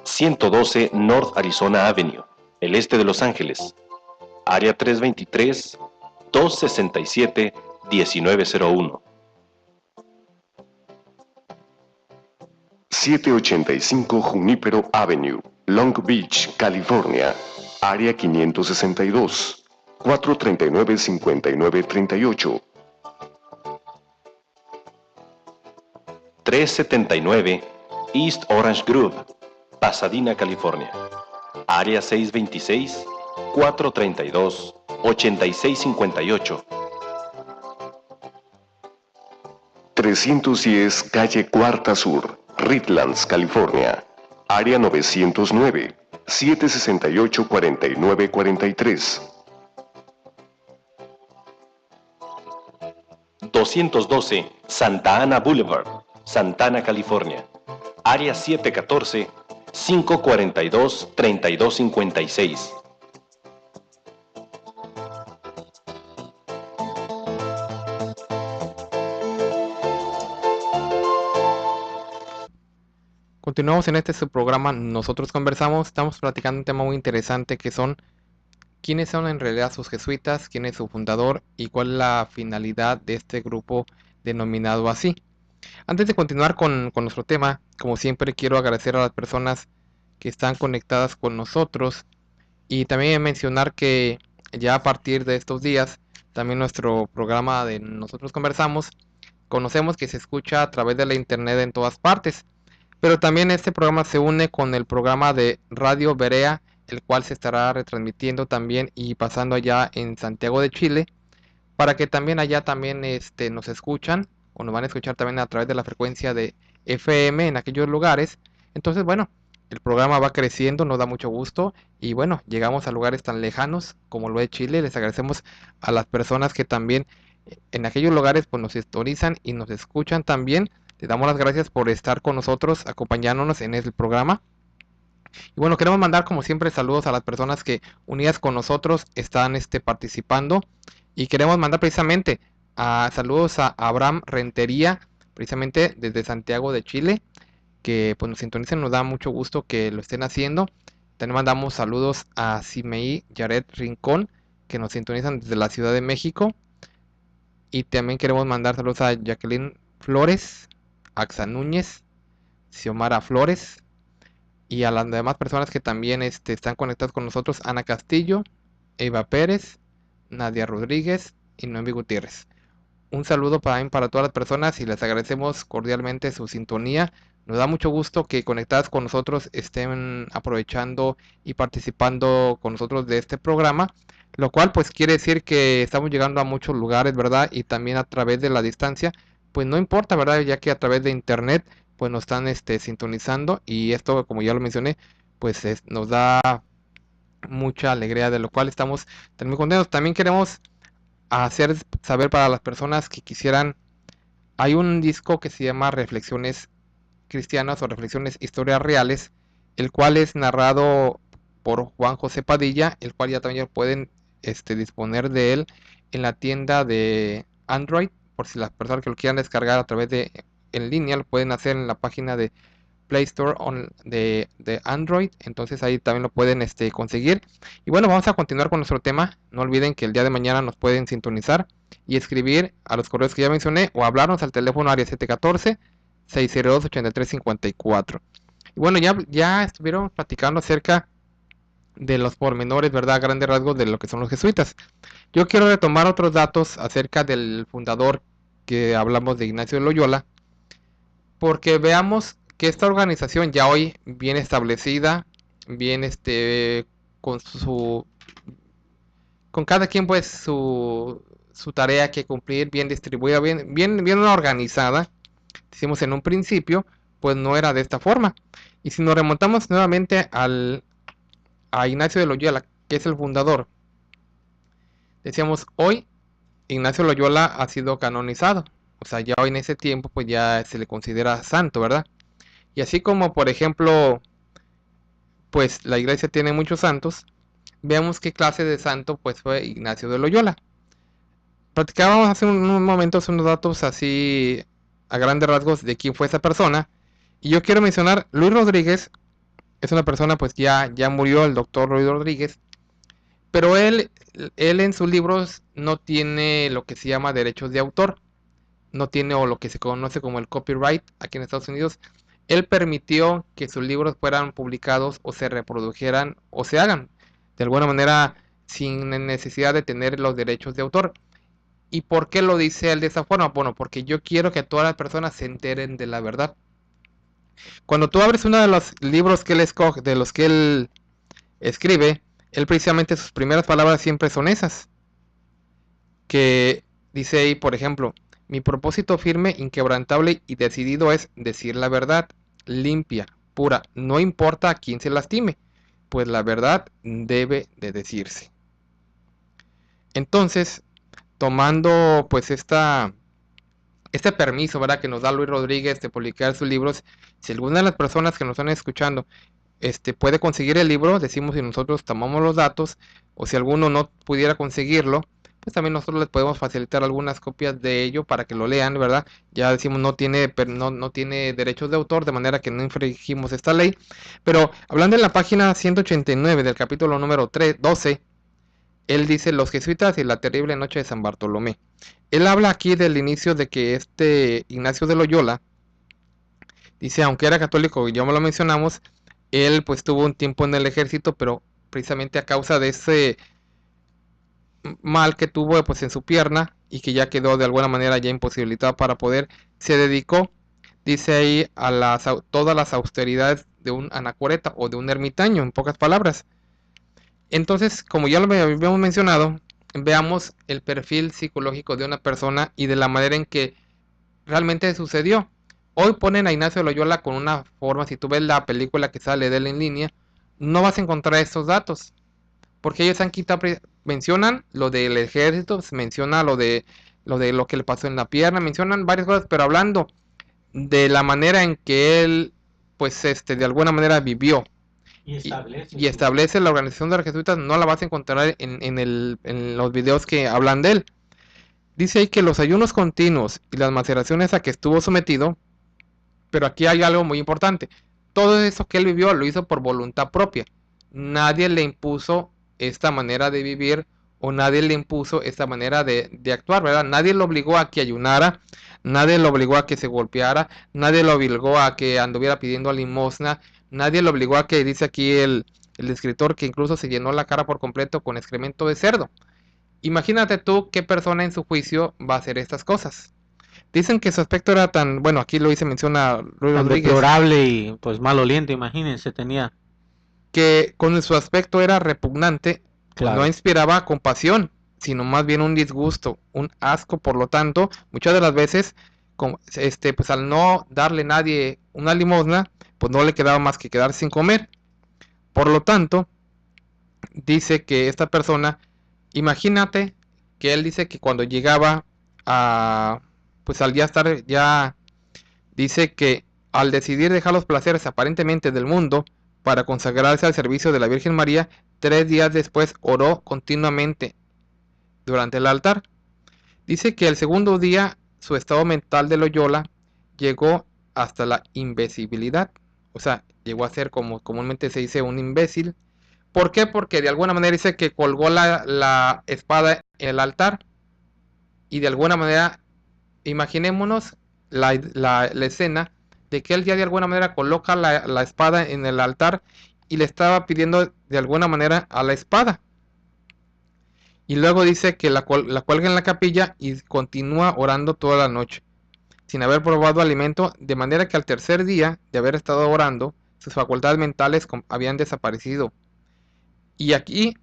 112 North Arizona Avenue, el este de Los Ángeles, área 323-267-1901. 785 Junípero Avenue, Long Beach, California, área 562, 439-5938. 379 East Orange Grove, Pasadena, California, área 626-432-8658. 310 Calle Cuarta Sur, Redlands, California, área 909, 768-4943. 212 Santa Ana Boulevard, Santana, California, área 714-542-3256. Continuamos en este subprograma Nosotros Conversamos. Estamos platicando un tema muy interesante que son quiénes son en realidad sus jesuitas, quién es su fundador y cuál es la finalidad de este grupo denominado así. Antes de continuar con nuestro tema, como siempre quiero agradecer a las personas que están conectadas con nosotros y también mencionar que ya a partir de estos días también nuestro programa de Nosotros Conversamos conocemos que se escucha a través de la internet en todas partes, pero también este programa se une con el programa de Radio Berea, el cual se estará retransmitiendo también y pasando allá en Santiago de Chile, para que también allá también nos escuchan o nos van a escuchar también a través de la frecuencia de FM en aquellos lugares. Entonces, bueno, el programa va creciendo, nos da mucho gusto y bueno, llegamos a lugares tan lejanos como lo de Chile. Les agradecemos a las personas que también en aquellos lugares pues nos sintonizan y nos escuchan también. Les damos las gracias por estar con nosotros, acompañándonos en el programa. Y bueno, queremos mandar como siempre saludos a las personas que unidas con nosotros están participando. Y queremos mandar precisamente saludos a Abraham Rentería, precisamente desde Santiago de Chile, que pues nos sintonicen, nos da mucho gusto que lo estén haciendo. También mandamos saludos a Simei Yaret Rincón, que nos sintonizan desde la Ciudad de México. Y también queremos mandar saludos a Jacqueline Flores, Axa Núñez, Xiomara Flores y a las demás personas que también están conectadas con nosotros: Ana Castillo, Eva Pérez, Nadia Rodríguez y Noemí Gutiérrez. Un saludo para todas las personas y les agradecemos cordialmente su sintonía. Nos da mucho gusto que conectadas con nosotros estén aprovechando y participando con nosotros de este programa, lo cual pues quiere decir que estamos llegando a muchos lugares, ¿verdad? Y también a través de la distancia, pues no importa, ¿verdad? Ya que a través de internet pues nos están sintonizando, y esto, como ya lo mencioné, pues nos da mucha alegría, de lo cual estamos muy contentos. También queremos hacer saber para las personas que quisieran, hay un disco que se llama Reflexiones Cristianas o Reflexiones Historias Reales, el cual es narrado por Juan José Padilla, el cual ya también pueden disponer de él en la tienda de Android, por si las personas que lo quieran descargar a través de en línea, lo pueden hacer en la página de Play Store de Android. Entonces ahí también lo pueden conseguir. Y bueno, vamos a continuar con nuestro tema. No olviden que el día de mañana nos pueden sintonizar y escribir a los correos que ya mencioné, o hablarnos al teléfono área 714-602-8354. Y bueno, ya estuvieron platicando acerca de los pormenores, ¿verdad? A grandes rasgos de lo que son los jesuitas. Yo quiero retomar otros datos acerca del fundador que hablamos, de Ignacio de Loyola, porque veamos que esta organización ya hoy bien establecida, bien con cada quien pues su tarea que cumplir, bien distribuida, bien organizada, decimos en un principio, pues no era de esta forma. Y si nos remontamos nuevamente a Ignacio de Loyola, que es el fundador, decíamos, hoy Ignacio Loyola ha sido canonizado. O sea, ya hoy en ese tiempo pues ya se le considera santo, ¿verdad? Y así como, por ejemplo, pues la iglesia tiene muchos santos, veamos qué clase de santo pues fue Ignacio de Loyola. Platicábamos hace unos momentos unos datos así a grandes rasgos de quién fue esa persona. Y yo quiero mencionar, Luis Rodríguez es una persona, pues ya murió el doctor Luis Rodríguez, pero él en sus libros no tiene lo que se llama derechos de autor, no tiene, o lo que se conoce como el copyright aquí en Estados Unidos. Él permitió que sus libros fueran publicados o se reprodujeran o se hagan de alguna manera sin necesidad de tener los derechos de autor. ¿Y por qué lo dice él de esa forma? Bueno, porque yo quiero que todas las personas se enteren de la verdad. Cuando tú abres uno de los libros que él escoge, de los que él escribe, él precisamente sus primeras palabras siempre son esas. Que dice ahí, por ejemplo, mi propósito firme, inquebrantable y decidido es decir la verdad, limpia, pura, no importa a quién se lastime, pues la verdad debe de decirse. Entonces, tomando pues este permiso, ¿verdad?, que nos da Luis Rodríguez de publicar sus libros, si alguna de las personas que nos están escuchando puede conseguir el libro, decimos, si nosotros tomamos los datos, o si alguno no pudiera conseguirlo, pues también nosotros les podemos facilitar algunas copias de ello para que lo lean, ¿verdad? Ya decimos, no tiene derechos de autor, de manera que no infringimos esta ley. Pero hablando en la página 189 del capítulo número 12, él dice, los jesuitas y la terrible noche de San Bartolomé. Él habla aquí del inicio de que Ignacio de Loyola, dice, aunque era católico, y ya me lo mencionamos, él pues tuvo un tiempo en el ejército, pero precisamente a causa de ese mal que tuvo pues en su pierna, y que ya quedó de alguna manera ya imposibilitado para poder, se dedicó, dice ahí, a todas las austeridades de un anacoreta o de un ermitaño, en pocas palabras. Entonces, como ya lo habíamos mencionado, veamos el perfil psicológico de una persona y de la manera en que realmente sucedió. Hoy ponen a Ignacio de Loyola con una forma, si tú ves la película que sale de él en línea, no vas a encontrar estos datos, porque ellos han quitado, mencionan lo del ejército, menciona lo de lo que le pasó en la pierna, mencionan varias cosas, pero hablando de la manera en que él, pues de alguna manera vivió y establece la organización de los jesuitas, no la vas a encontrar en los videos que hablan de él. Dice ahí que los ayunos continuos y las maceraciones a que estuvo sometido, pero aquí hay algo muy importante, todo eso que él vivió lo hizo por voluntad propia, nadie le impuso esta manera de vivir o nadie le impuso esta manera de actuar, ¿verdad? Nadie lo obligó a que ayunara, nadie lo obligó a que se golpeara, nadie lo obligó a que anduviera pidiendo limosna, nadie lo obligó a que, dice aquí el escritor, que incluso se llenó la cara por completo con excremento de cerdo. Imagínate tú qué persona en su juicio va a hacer estas cosas. Dicen que su aspecto era tan, bueno, aquí lo dice, menciona Luis Tan Rodríguez, deplorable y pues maloliente, imagínense, tenía. que con su aspecto era repugnante, pues no Claro. inspiraba compasión, sino más bien un disgusto, un asco. Por lo tanto, muchas de las veces, pues al no darle a nadie una limosna, pues no le quedaba más que quedar sin comer. Por lo tanto, dice que esta persona, imagínate que él dice que cuando llegaba a, pues al ya estar, ya dice que al decidir dejar los placeres aparentemente del mundo para consagrarse al servicio de la Virgen María, 3 días después oró continuamente durante el altar. Dice que el segundo día su estado mental de Loyola llegó hasta la imbecilidad. O sea, llegó a ser, como comúnmente se dice, un imbécil. ¿Por qué? Porque de alguna manera dice que colgó la espada en el altar. Y de alguna manera, imaginémonos la escena de que él ya de alguna manera coloca la espada en el altar y le estaba pidiendo de alguna manera a la espada. Y luego dice que la cuelga en la capilla y continúa orando toda la noche, sin haber probado alimento, de manera que al tercer día de haber estado orando, sus facultades mentales habían desaparecido. Y aquí,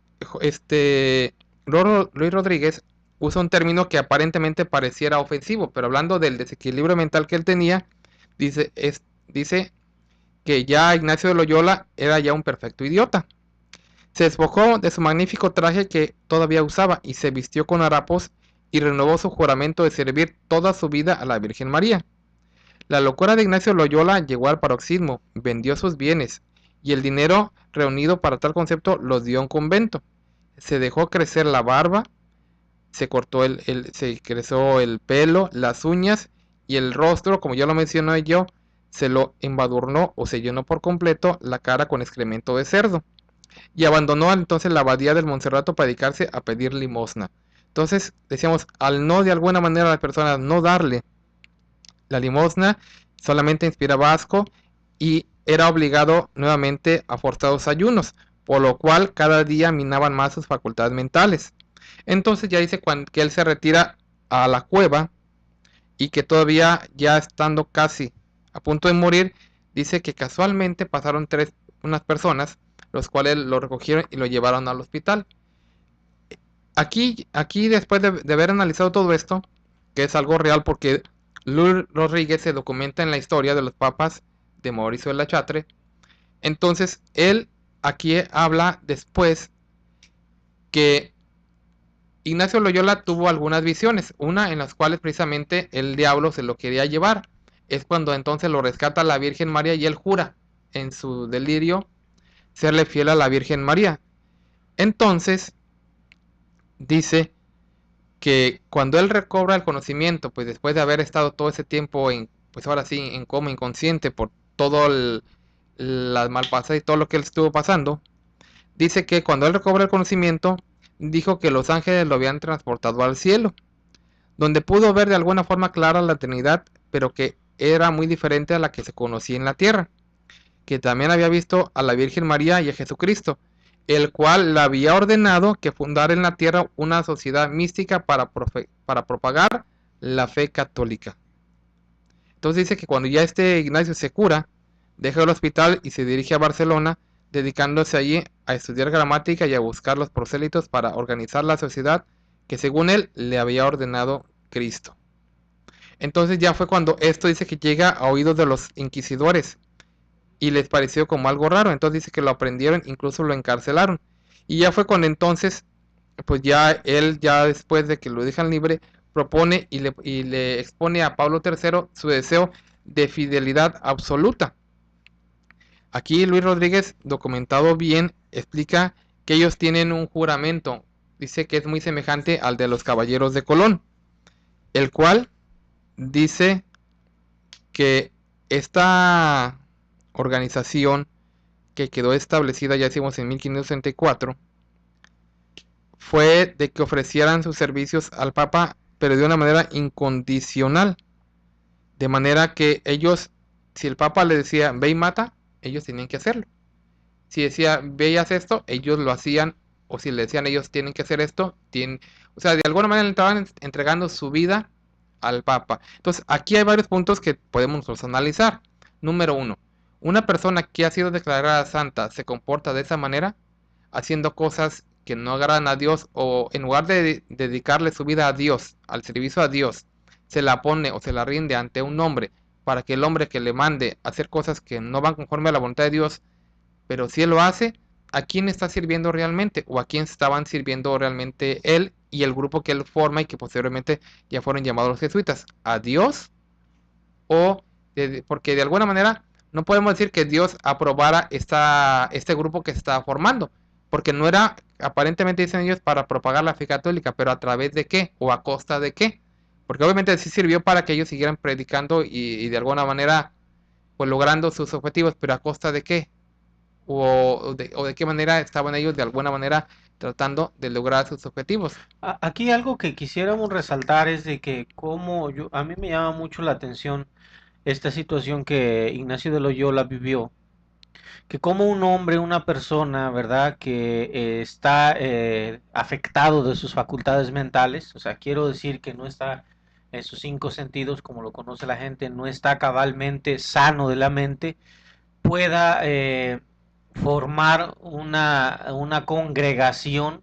Luis Rodríguez usa un término que aparentemente pareciera ofensivo, pero hablando del desequilibrio mental que él tenía, dice que ya Ignacio de Loyola era ya un perfecto idiota. Se despojó de su magnífico traje que todavía usaba y se vistió con harapos y renovó su juramento de servir toda su vida a la Virgen María. La locura de Ignacio Loyola llegó al paroxismo, vendió sus bienes y el dinero reunido para tal concepto los dio a un convento. Se dejó crecer la barba, se cortó se creció el pelo, las uñas y el rostro, como ya lo mencioné yo, se lo embadurnó o se llenó por completo la cara con excremento de cerdo. Y abandonó entonces la abadía del Monserrato para dedicarse a pedir limosna. Entonces, decíamos, al no de alguna manera a las personas no darle la limosna, solamente inspiraba asco y era obligado nuevamente a forzados ayunos, por lo cual cada día minaban más sus facultades mentales. Entonces ya dice que él se retira a la cueva y que todavía ya estando casi a punto de morir, dice que casualmente pasaron unas personas, los cuales lo recogieron y lo llevaron al hospital. Aquí después de haber analizado todo esto, que es algo real porque Luis Rodríguez se documenta en la historia de los papas de Mauricio de la Chatre, entonces él aquí habla después que Ignacio Loyola tuvo algunas visiones, una en las cuales precisamente el diablo se lo quería llevar. Es cuando entonces lo rescata la Virgen María y él jura en su delirio serle fiel a la Virgen María. Entonces dice que cuando él recobra el conocimiento, pues después de haber estado todo ese tiempo pues ahora sí, en coma inconsciente por todo las malpasadas y todo lo que él estuvo pasando, dice que cuando él recobra el conocimiento, dijo que los ángeles lo habían transportado al cielo, donde pudo ver de alguna forma clara la Trinidad, pero que era muy diferente a la que se conocía en la tierra, que también había visto a la Virgen María y a Jesucristo, el cual le había ordenado que fundara en la tierra una sociedad mística para propagar la fe católica. Entonces dice que cuando ya Ignacio se cura, deja el hospital y se dirige a Barcelona, dedicándose allí a estudiar gramática y a buscar los prosélitos para organizar la sociedad que según él le había ordenado Cristo. Entonces ya fue cuando esto dice que llega a oídos de los inquisidores y les pareció como algo raro, entonces dice que lo aprendieron, incluso lo encarcelaron. Y ya fue cuando entonces, pues ya él, ya después de que lo dejan libre, propone y le expone a Pablo III su deseo de fidelidad absoluta. Aquí Luis Rodríguez, documentado bien, explica que ellos tienen un juramento, dice que es muy semejante al de los caballeros de Colón, el cual dice que esta organización que quedó establecida, ya decimos, en 1564, fue de que ofrecieran sus servicios al Papa, pero de una manera incondicional. De manera que ellos, si el Papa les decía, ve y mata, ellos tenían que hacerlo. Si decía, ve y haz esto, ellos lo hacían. O si le decían, ellos tienen que hacer esto, o sea, de alguna manera le estaban entregando su vida al Papa. Entonces, aquí hay varios puntos que podemos nosotros analizar. Número 1, una persona que ha sido declarada santa se comporta de esa manera, haciendo cosas que no agradan a Dios, o en lugar de dedicarle su vida a Dios, al servicio a Dios, se la pone o se la rinde ante un hombre, para que el hombre que le mande a hacer cosas que no van conforme a la voluntad de Dios, pero si él lo hace, ¿a quién está sirviendo realmente? ¿O a quién estaban sirviendo realmente él y el grupo que él forma y que posteriormente ya fueron llamados los jesuitas? ¿A Dios? Porque de alguna manera no podemos decir que Dios aprobara este grupo que se estaba formando, porque no era, aparentemente dicen ellos, para propagar la fe católica, pero ¿a través de qué? ¿O a costa de qué? Porque obviamente sí sirvió para que ellos siguieran predicando y de alguna manera pues logrando sus objetivos, pero ¿a costa de qué? O de qué manera estaban ellos de alguna manera tratando de lograr sus objetivos. Aquí algo que quisiéramos resaltar es de que a mí me llama mucho la atención esta situación que Ignacio de Loyola vivió, que como un hombre, una persona, ¿verdad?, que está afectado de sus facultades mentales, o sea, quiero decir que no está en sus 5 sentidos, como lo conoce la gente, no está cabalmente sano de la mente, pueda formar una congregación.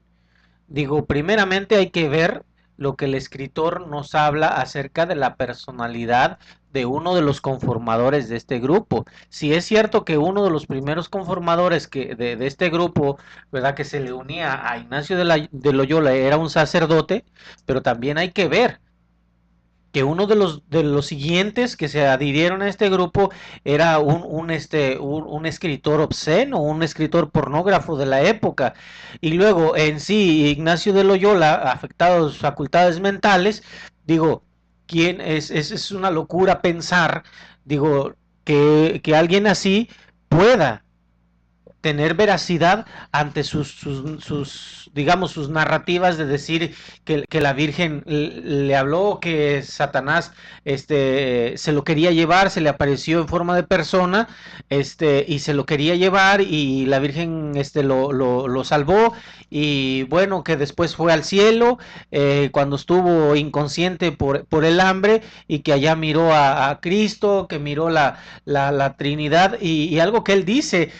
Digo, primeramente hay que ver lo que el escritor nos habla acerca de la personalidad de uno de los conformadores de este grupo. Si es cierto que uno de los primeros conformadores de este grupo, ¿verdad?, que se le unía a Ignacio de Loyola era un sacerdote, pero también hay que ver que uno de los siguientes que se adhirieron a este grupo era un escritor obsceno, un escritor pornógrafo de la época. Y luego en sí, Ignacio de Loyola, afectado de sus facultades mentales, digo, es una locura pensar, digo, que alguien así pueda tener veracidad ante digamos, sus narrativas de decir que la Virgen le habló, que Satanás se lo quería llevar, se le apareció en forma de persona, y se lo quería llevar y la Virgen lo salvó, y bueno, que después fue al cielo cuando estuvo inconsciente por el hambre, y que allá miró a Cristo, que miró la Trinidad, y algo que él dice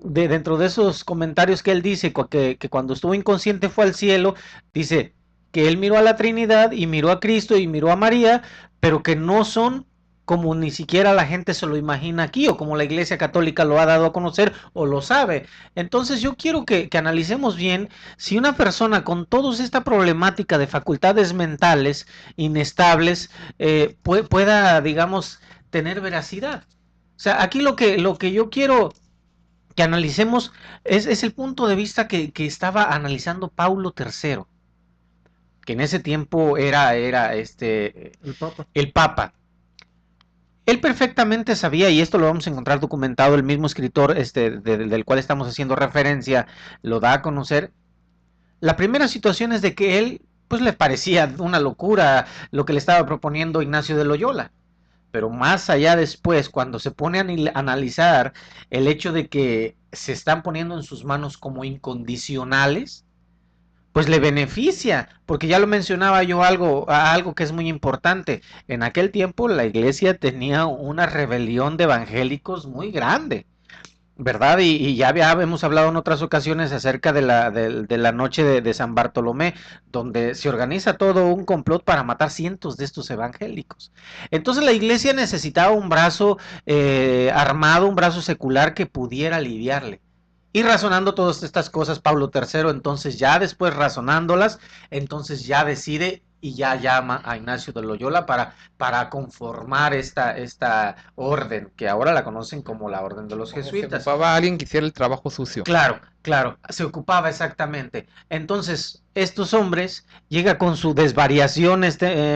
dentro de esos comentarios que él dice que cuando estuvo inconsciente fue al cielo, dice que él miró a la Trinidad y miró a Cristo y miró a María, pero que no son como ni siquiera la gente se lo imagina aquí, o como la Iglesia Católica lo ha dado a conocer o lo sabe. Entonces yo quiero que analicemos bien si una persona con toda esta problemática de facultades mentales inestables pueda, digamos, tener veracidad. O sea, aquí lo que yo quiero que analicemos es el punto de vista que estaba analizando Paulo III, que en ese tiempo era el Papa. Él perfectamente sabía, y esto lo vamos a encontrar documentado, el mismo escritor del cual estamos haciendo referencia lo da a conocer. La primera situación es de que él pues le parecía una locura lo que le estaba proponiendo Ignacio de Loyola. Pero más allá después, cuando se pone a analizar el hecho de que se están poniendo en sus manos como incondicionales, pues le beneficia, porque ya lo mencionaba yo algo que es muy importante. En aquel tiempo la iglesia tenía una rebelión de evangélicos muy grande, ¿verdad? Y ya hemos hablado en otras ocasiones acerca de la noche de San Bartolomé, donde se organiza todo un complot para matar cientos de estos evangélicos. Entonces la iglesia necesitaba un brazo armado, un brazo secular que pudiera aliviarle. Y razonando todas estas cosas, Pablo III, entonces ya después razonándolas, entonces ya decide y ya llama a Ignacio de Loyola para conformar esta orden, que ahora la conocen como la Orden de los Jesuitas. Se ocupaba a alguien que hiciera el trabajo sucio. Claro, se ocupaba exactamente. Entonces, estos hombres llega con su desvariación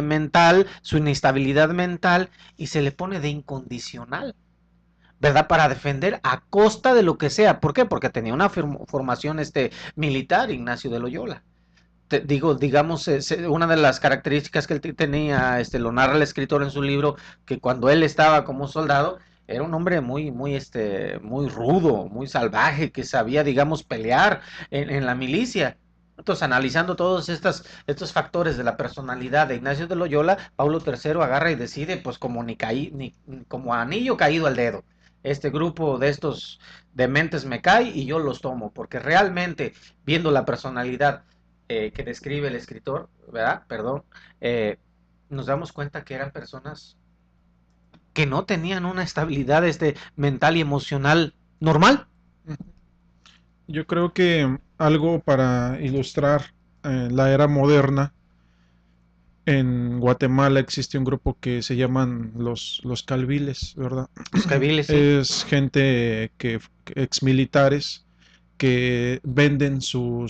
mental, su inestabilidad mental, y se le pone de incondicional, ¿verdad? Para defender a costa de lo que sea. ¿Por qué? Porque tenía una formación militar, Ignacio de Loyola. digamos, una de las características que él tenía, lo narra el escritor en su libro, que cuando él estaba como soldado, era un hombre muy rudo, muy salvaje, que sabía, digamos, pelear en la milicia. Entonces, analizando todos estos factores de la personalidad de Ignacio de Loyola, Paulo III agarra y decide, pues como anillo caído al dedo. Este grupo de estos dementes me cae y yo los tomo, porque realmente, viendo la personalidad que describe el escritor, ¿verdad? Perdón, nos damos cuenta que eran personas que no tenían una estabilidad mental y emocional normal. Yo creo que algo para ilustrar la era moderna, en Guatemala existe un grupo que se llaman los calviles, ¿verdad? Los cabiles, sí. Es gente ex militares que venden su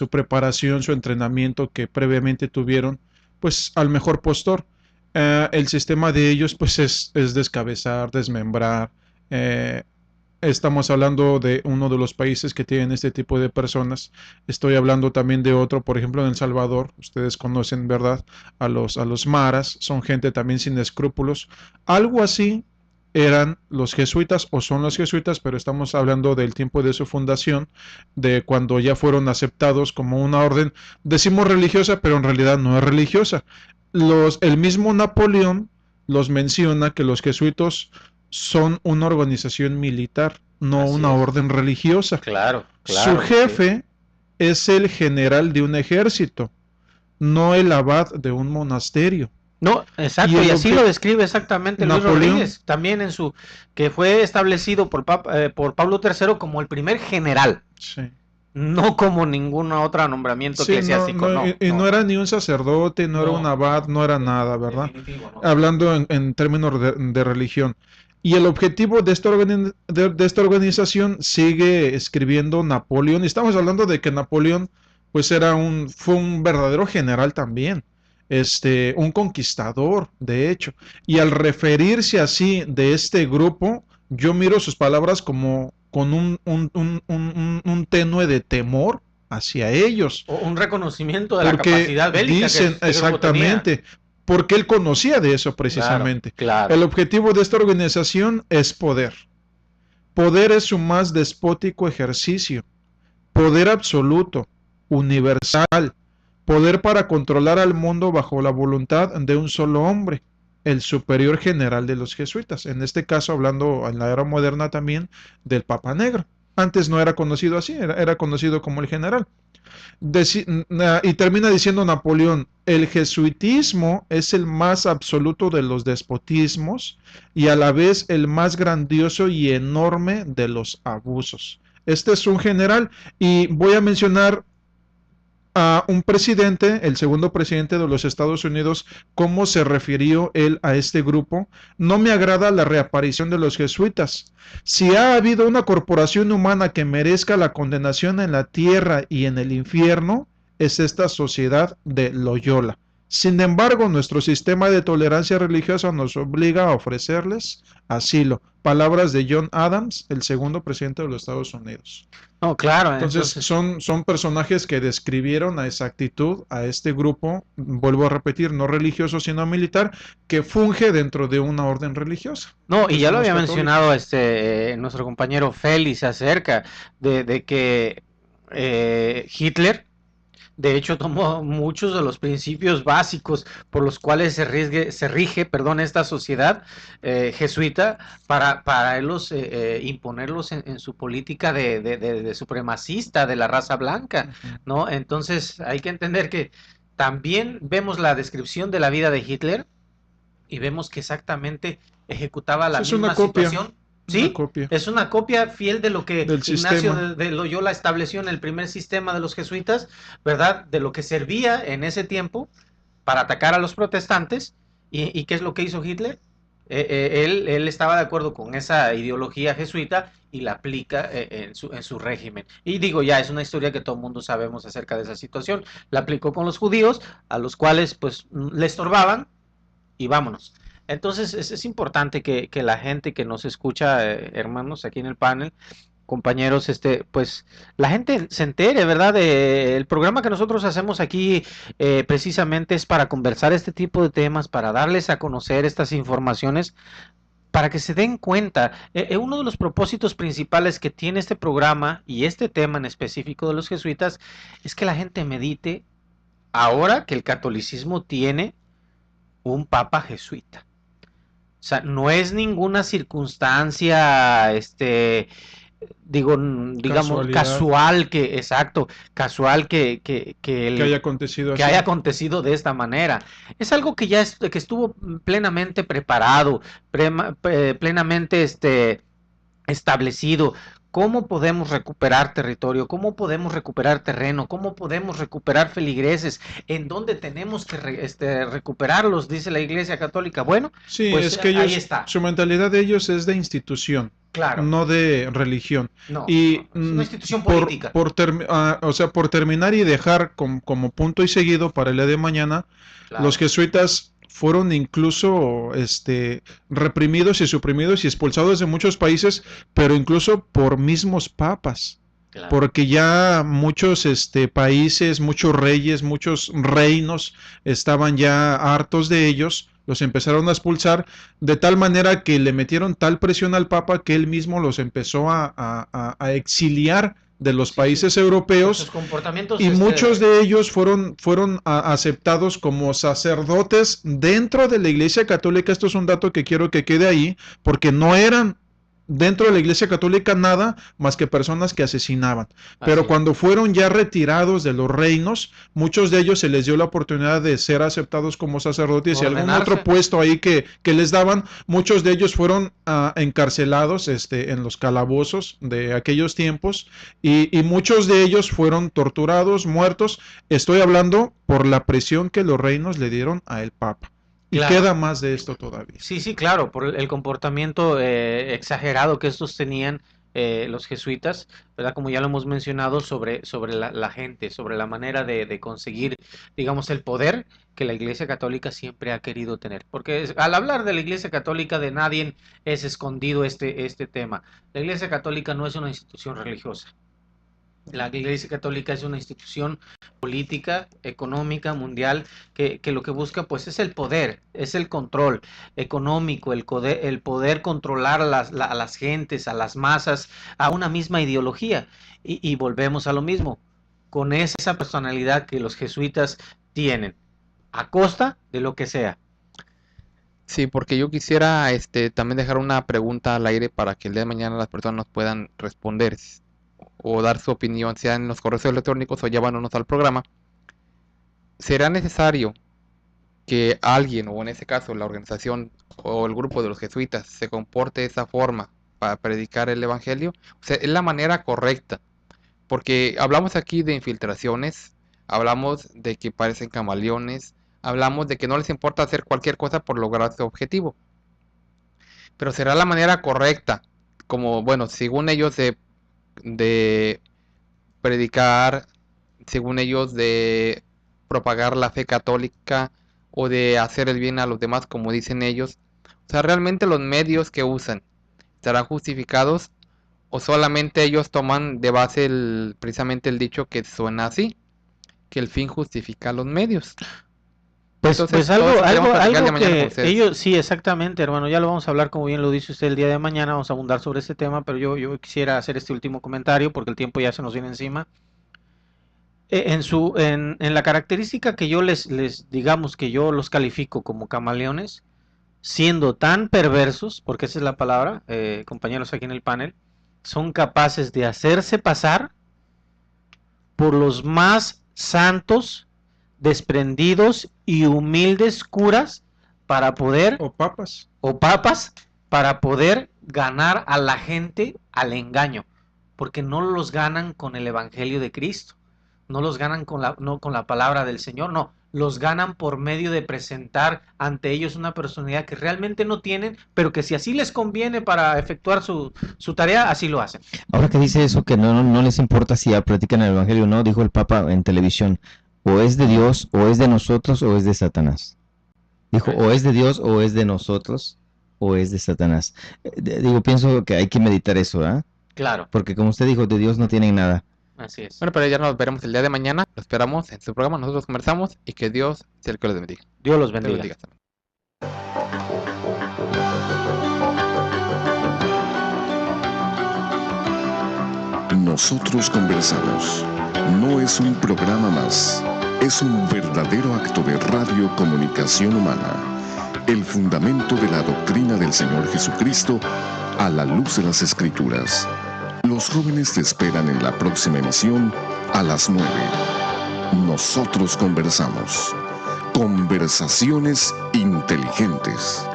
preparación, su entrenamiento que previamente tuvieron, pues al mejor postor. El sistema de ellos, pues es descabezar, desmembrar. Estamos hablando de uno de los países que tienen este tipo de personas. Estoy hablando también de otro, por ejemplo, en El Salvador. Ustedes conocen, ¿verdad? A los maras. Son gente también sin escrúpulos. Algo así eran los jesuitas o son los jesuitas, pero estamos hablando del tiempo de su fundación, de cuando ya fueron aceptados como una orden, decimos religiosa, pero en realidad no es religiosa. El mismo Napoleón los menciona que los jesuitas son una organización militar, no Así una es. orden religiosa. Claro, Su claro. jefe es el general de un ejército, no el abad de un monasterio. No, exacto, y así lo describe exactamente Luis Napoleón. Rodríguez, también que fue establecido por Pablo III como el primer general, Sí. no como ningún otro nombramiento Sí, eclesiástico, no era ni un sacerdote, no era un abad, no era nada, ¿verdad? Definitivo, no. Hablando en términos de religión. Y el objetivo de esta organización sigue escribiendo Napoleón. Y estamos hablando de que Napoleón, pues fue un verdadero general también. Un conquistador, de hecho. Y al referirse así de este grupo, yo miro sus palabras como con un tenue de temor hacia ellos. O un reconocimiento de la Porque capacidad bélica dicen que este grupo tenía. exactamente, porque él conocía de eso precisamente. Claro. El objetivo de esta organización es poder. Poder es su más despótico ejercicio. Poder absoluto, universal. Poder para controlar al mundo bajo la voluntad de un solo hombre, el superior general de los jesuitas. En este caso, hablando en la era moderna también del Papa Negro. Antes no era conocido así, era conocido como el general. Y termina diciendo Napoleón, el jesuitismo es el más absoluto de los despotismos y a la vez el más grandioso y enorme de los abusos. Este es un general y voy a mencionar a un presidente, el segundo presidente de los Estados Unidos, cómo se refirió él a este grupo. No me agrada la reaparición de los jesuitas. Si ha habido una corporación humana que merezca la condenación en la tierra y en el infierno, es esta sociedad de Loyola. Sin embargo, nuestro sistema de tolerancia religiosa nos obliga a ofrecerles asilo. Palabras de John Adams, el segundo presidente de los Estados Unidos. No, claro. Entonces son personajes que describieron a exactitud a este grupo, vuelvo a repetir, no religioso sino militar, que funge dentro de una orden religiosa. No, y ya lo Los había católicos. mencionado nuestro compañero Félix acerca de que Hitler, de hecho, tomó muchos de los principios básicos por los cuales se rige, esta sociedad jesuita para ellos imponerlos en su política de supremacista de la raza blanca, ¿no? Entonces hay que entender que también vemos la descripción de la vida de Hitler y vemos que exactamente ejecutaba la Es misma una copia. situación. Sí, Una copia. es una copia fiel de lo que Del Ignacio sistema. de Loyola estableció en el primer sistema de los jesuitas, ¿verdad? De lo que servía en ese tiempo para atacar a los protestantes. ¿Y qué es lo que hizo Hitler? Él estaba de acuerdo con esa ideología jesuita y la aplica en su régimen. Y digo, ya es una historia que todo el mundo sabemos acerca de esa situación. La aplicó con los judíos, a los cuales pues le estorbaban y vámonos. Entonces es importante que la gente que nos escucha, hermanos, aquí en el panel, compañeros, pues la gente se entere, ¿verdad? El programa que nosotros hacemos aquí precisamente es para conversar este tipo de temas, para darles a conocer estas informaciones, para que se den cuenta. Uno de los propósitos principales que tiene este programa y este tema en específico de los jesuitas es que la gente medite ahora que el catolicismo tiene un papa jesuita. O sea, no es ninguna circunstancia, digamos, casual que haya acontecido que así. haya acontecido de esta manera. Es algo que ya que estuvo plenamente preparado, plenamente establecido. ¿Cómo podemos recuperar territorio? ¿Cómo podemos recuperar terreno? ¿Cómo podemos recuperar feligreses? ¿En dónde tenemos que recuperarlos? Dice la Iglesia Católica. Bueno, sí, pues es que ahí ellos, está. su mentalidad de ellos es de institución, Claro. no de religión. No, y es una institución política. O sea, por terminar y dejar como punto y seguido para el día de mañana, Claro. los jesuitas fueron incluso reprimidos y suprimidos y expulsados de muchos países, pero incluso por mismos papas. Claro. Porque ya muchos países, muchos reyes, muchos reinos estaban ya hartos de ellos, los empezaron a expulsar, de tal manera que le metieron tal presión al Papa que él mismo los empezó a exiliar de los países europeos, y muchos de ellos fueron aceptados como sacerdotes dentro de la Iglesia Católica. Esto es un dato que quiero que quede ahí, porque no eran dentro de la Iglesia Católica nada más que personas que asesinaban. Pero cuando fueron ya retirados de los reinos, muchos de ellos se les dio la oportunidad de ser aceptados como sacerdotes y algún otro puesto ahí que les daban. Muchos de ellos fueron encarcelados en los calabozos de aquellos tiempos, y muchos de ellos fueron torturados, muertos. Estoy hablando por la presión que los reinos le dieron a el Papa. Y claro, queda más de esto todavía. Sí, claro, por el comportamiento exagerado que estos tenían los jesuitas, ¿verdad? Como ya lo hemos mencionado, sobre la gente, sobre la manera de conseguir, digamos, el poder que la Iglesia Católica siempre ha querido tener. Porque al hablar de la Iglesia Católica, de nadie es escondido este tema. La Iglesia Católica no es una institución religiosa. La Iglesia Católica es una institución política, económica, mundial, que lo que busca pues es el poder, es el control económico, el poder controlar a las gentes, a las masas, a una misma ideología. Y volvemos a lo mismo, con esa personalidad que los jesuitas tienen, a costa de lo que sea. Sí, porque yo quisiera también dejar una pregunta al aire para que el día de mañana las personas nos puedan responder o dar su opinión, sea en los correos electrónicos o llevándonos al programa. ¿Será necesario que alguien, o en ese caso la organización o el grupo de los jesuitas, se comporte de esa forma para predicar el evangelio? O sea, es la manera correcta, porque hablamos aquí de infiltraciones, hablamos de que parecen camaleones, hablamos de que no les importa hacer cualquier cosa por lograr su objetivo. Pero será la manera correcta, como, bueno, según ellos de predicar, según ellos de propagar la fe católica o de hacer el bien a los demás, como dicen ellos. O sea, realmente los medios que usan estarán justificados, o solamente ellos toman de base precisamente el dicho que suena así, que el fin justifica los medios. Pues algo que ellos, sí, exactamente, hermano, ya lo vamos a hablar, como bien lo dice usted, el día de mañana, vamos a abundar sobre este tema, pero yo quisiera hacer este último comentario porque el tiempo ya se nos viene encima. En la característica que yo digamos que yo los califico como camaleones, siendo tan perversos, porque esa es la palabra, compañeros aquí en el panel, son capaces de hacerse pasar por los más santos, desprendidos y humildes curas para poder, o papas para poder ganar a la gente al engaño, porque no los ganan con el evangelio de Cristo, no los ganan no con la palabra del Señor, no, los ganan por medio de presentar ante ellos una personalidad que realmente no tienen, pero que si así les conviene para efectuar su tarea, así lo hacen. Ahora que dice eso, que no les importa si practican el evangelio o no, dijo el Papa en televisión, o es de Dios, o es de nosotros, o es de Satanás. Dijo, o es de Dios, o es de nosotros, o es de Satanás. Pienso que hay que meditar eso, ¿eh? Claro, Porque como usted dijo, de Dios no tienen nada. así es. Bueno, pero ya nos veremos el día de mañana. Lo esperamos en su programa. Nosotros conversamos y que Dios sea el que los bendiga. Dios los Te bendiga. bendiga también. Nosotros conversamos. No es un programa más, es un verdadero acto de radiocomunicación humana. El fundamento de la doctrina del Señor Jesucristo a la luz de las Escrituras. Los jóvenes te esperan en la próxima emisión a las 9. Nosotros conversamos. Conversaciones inteligentes.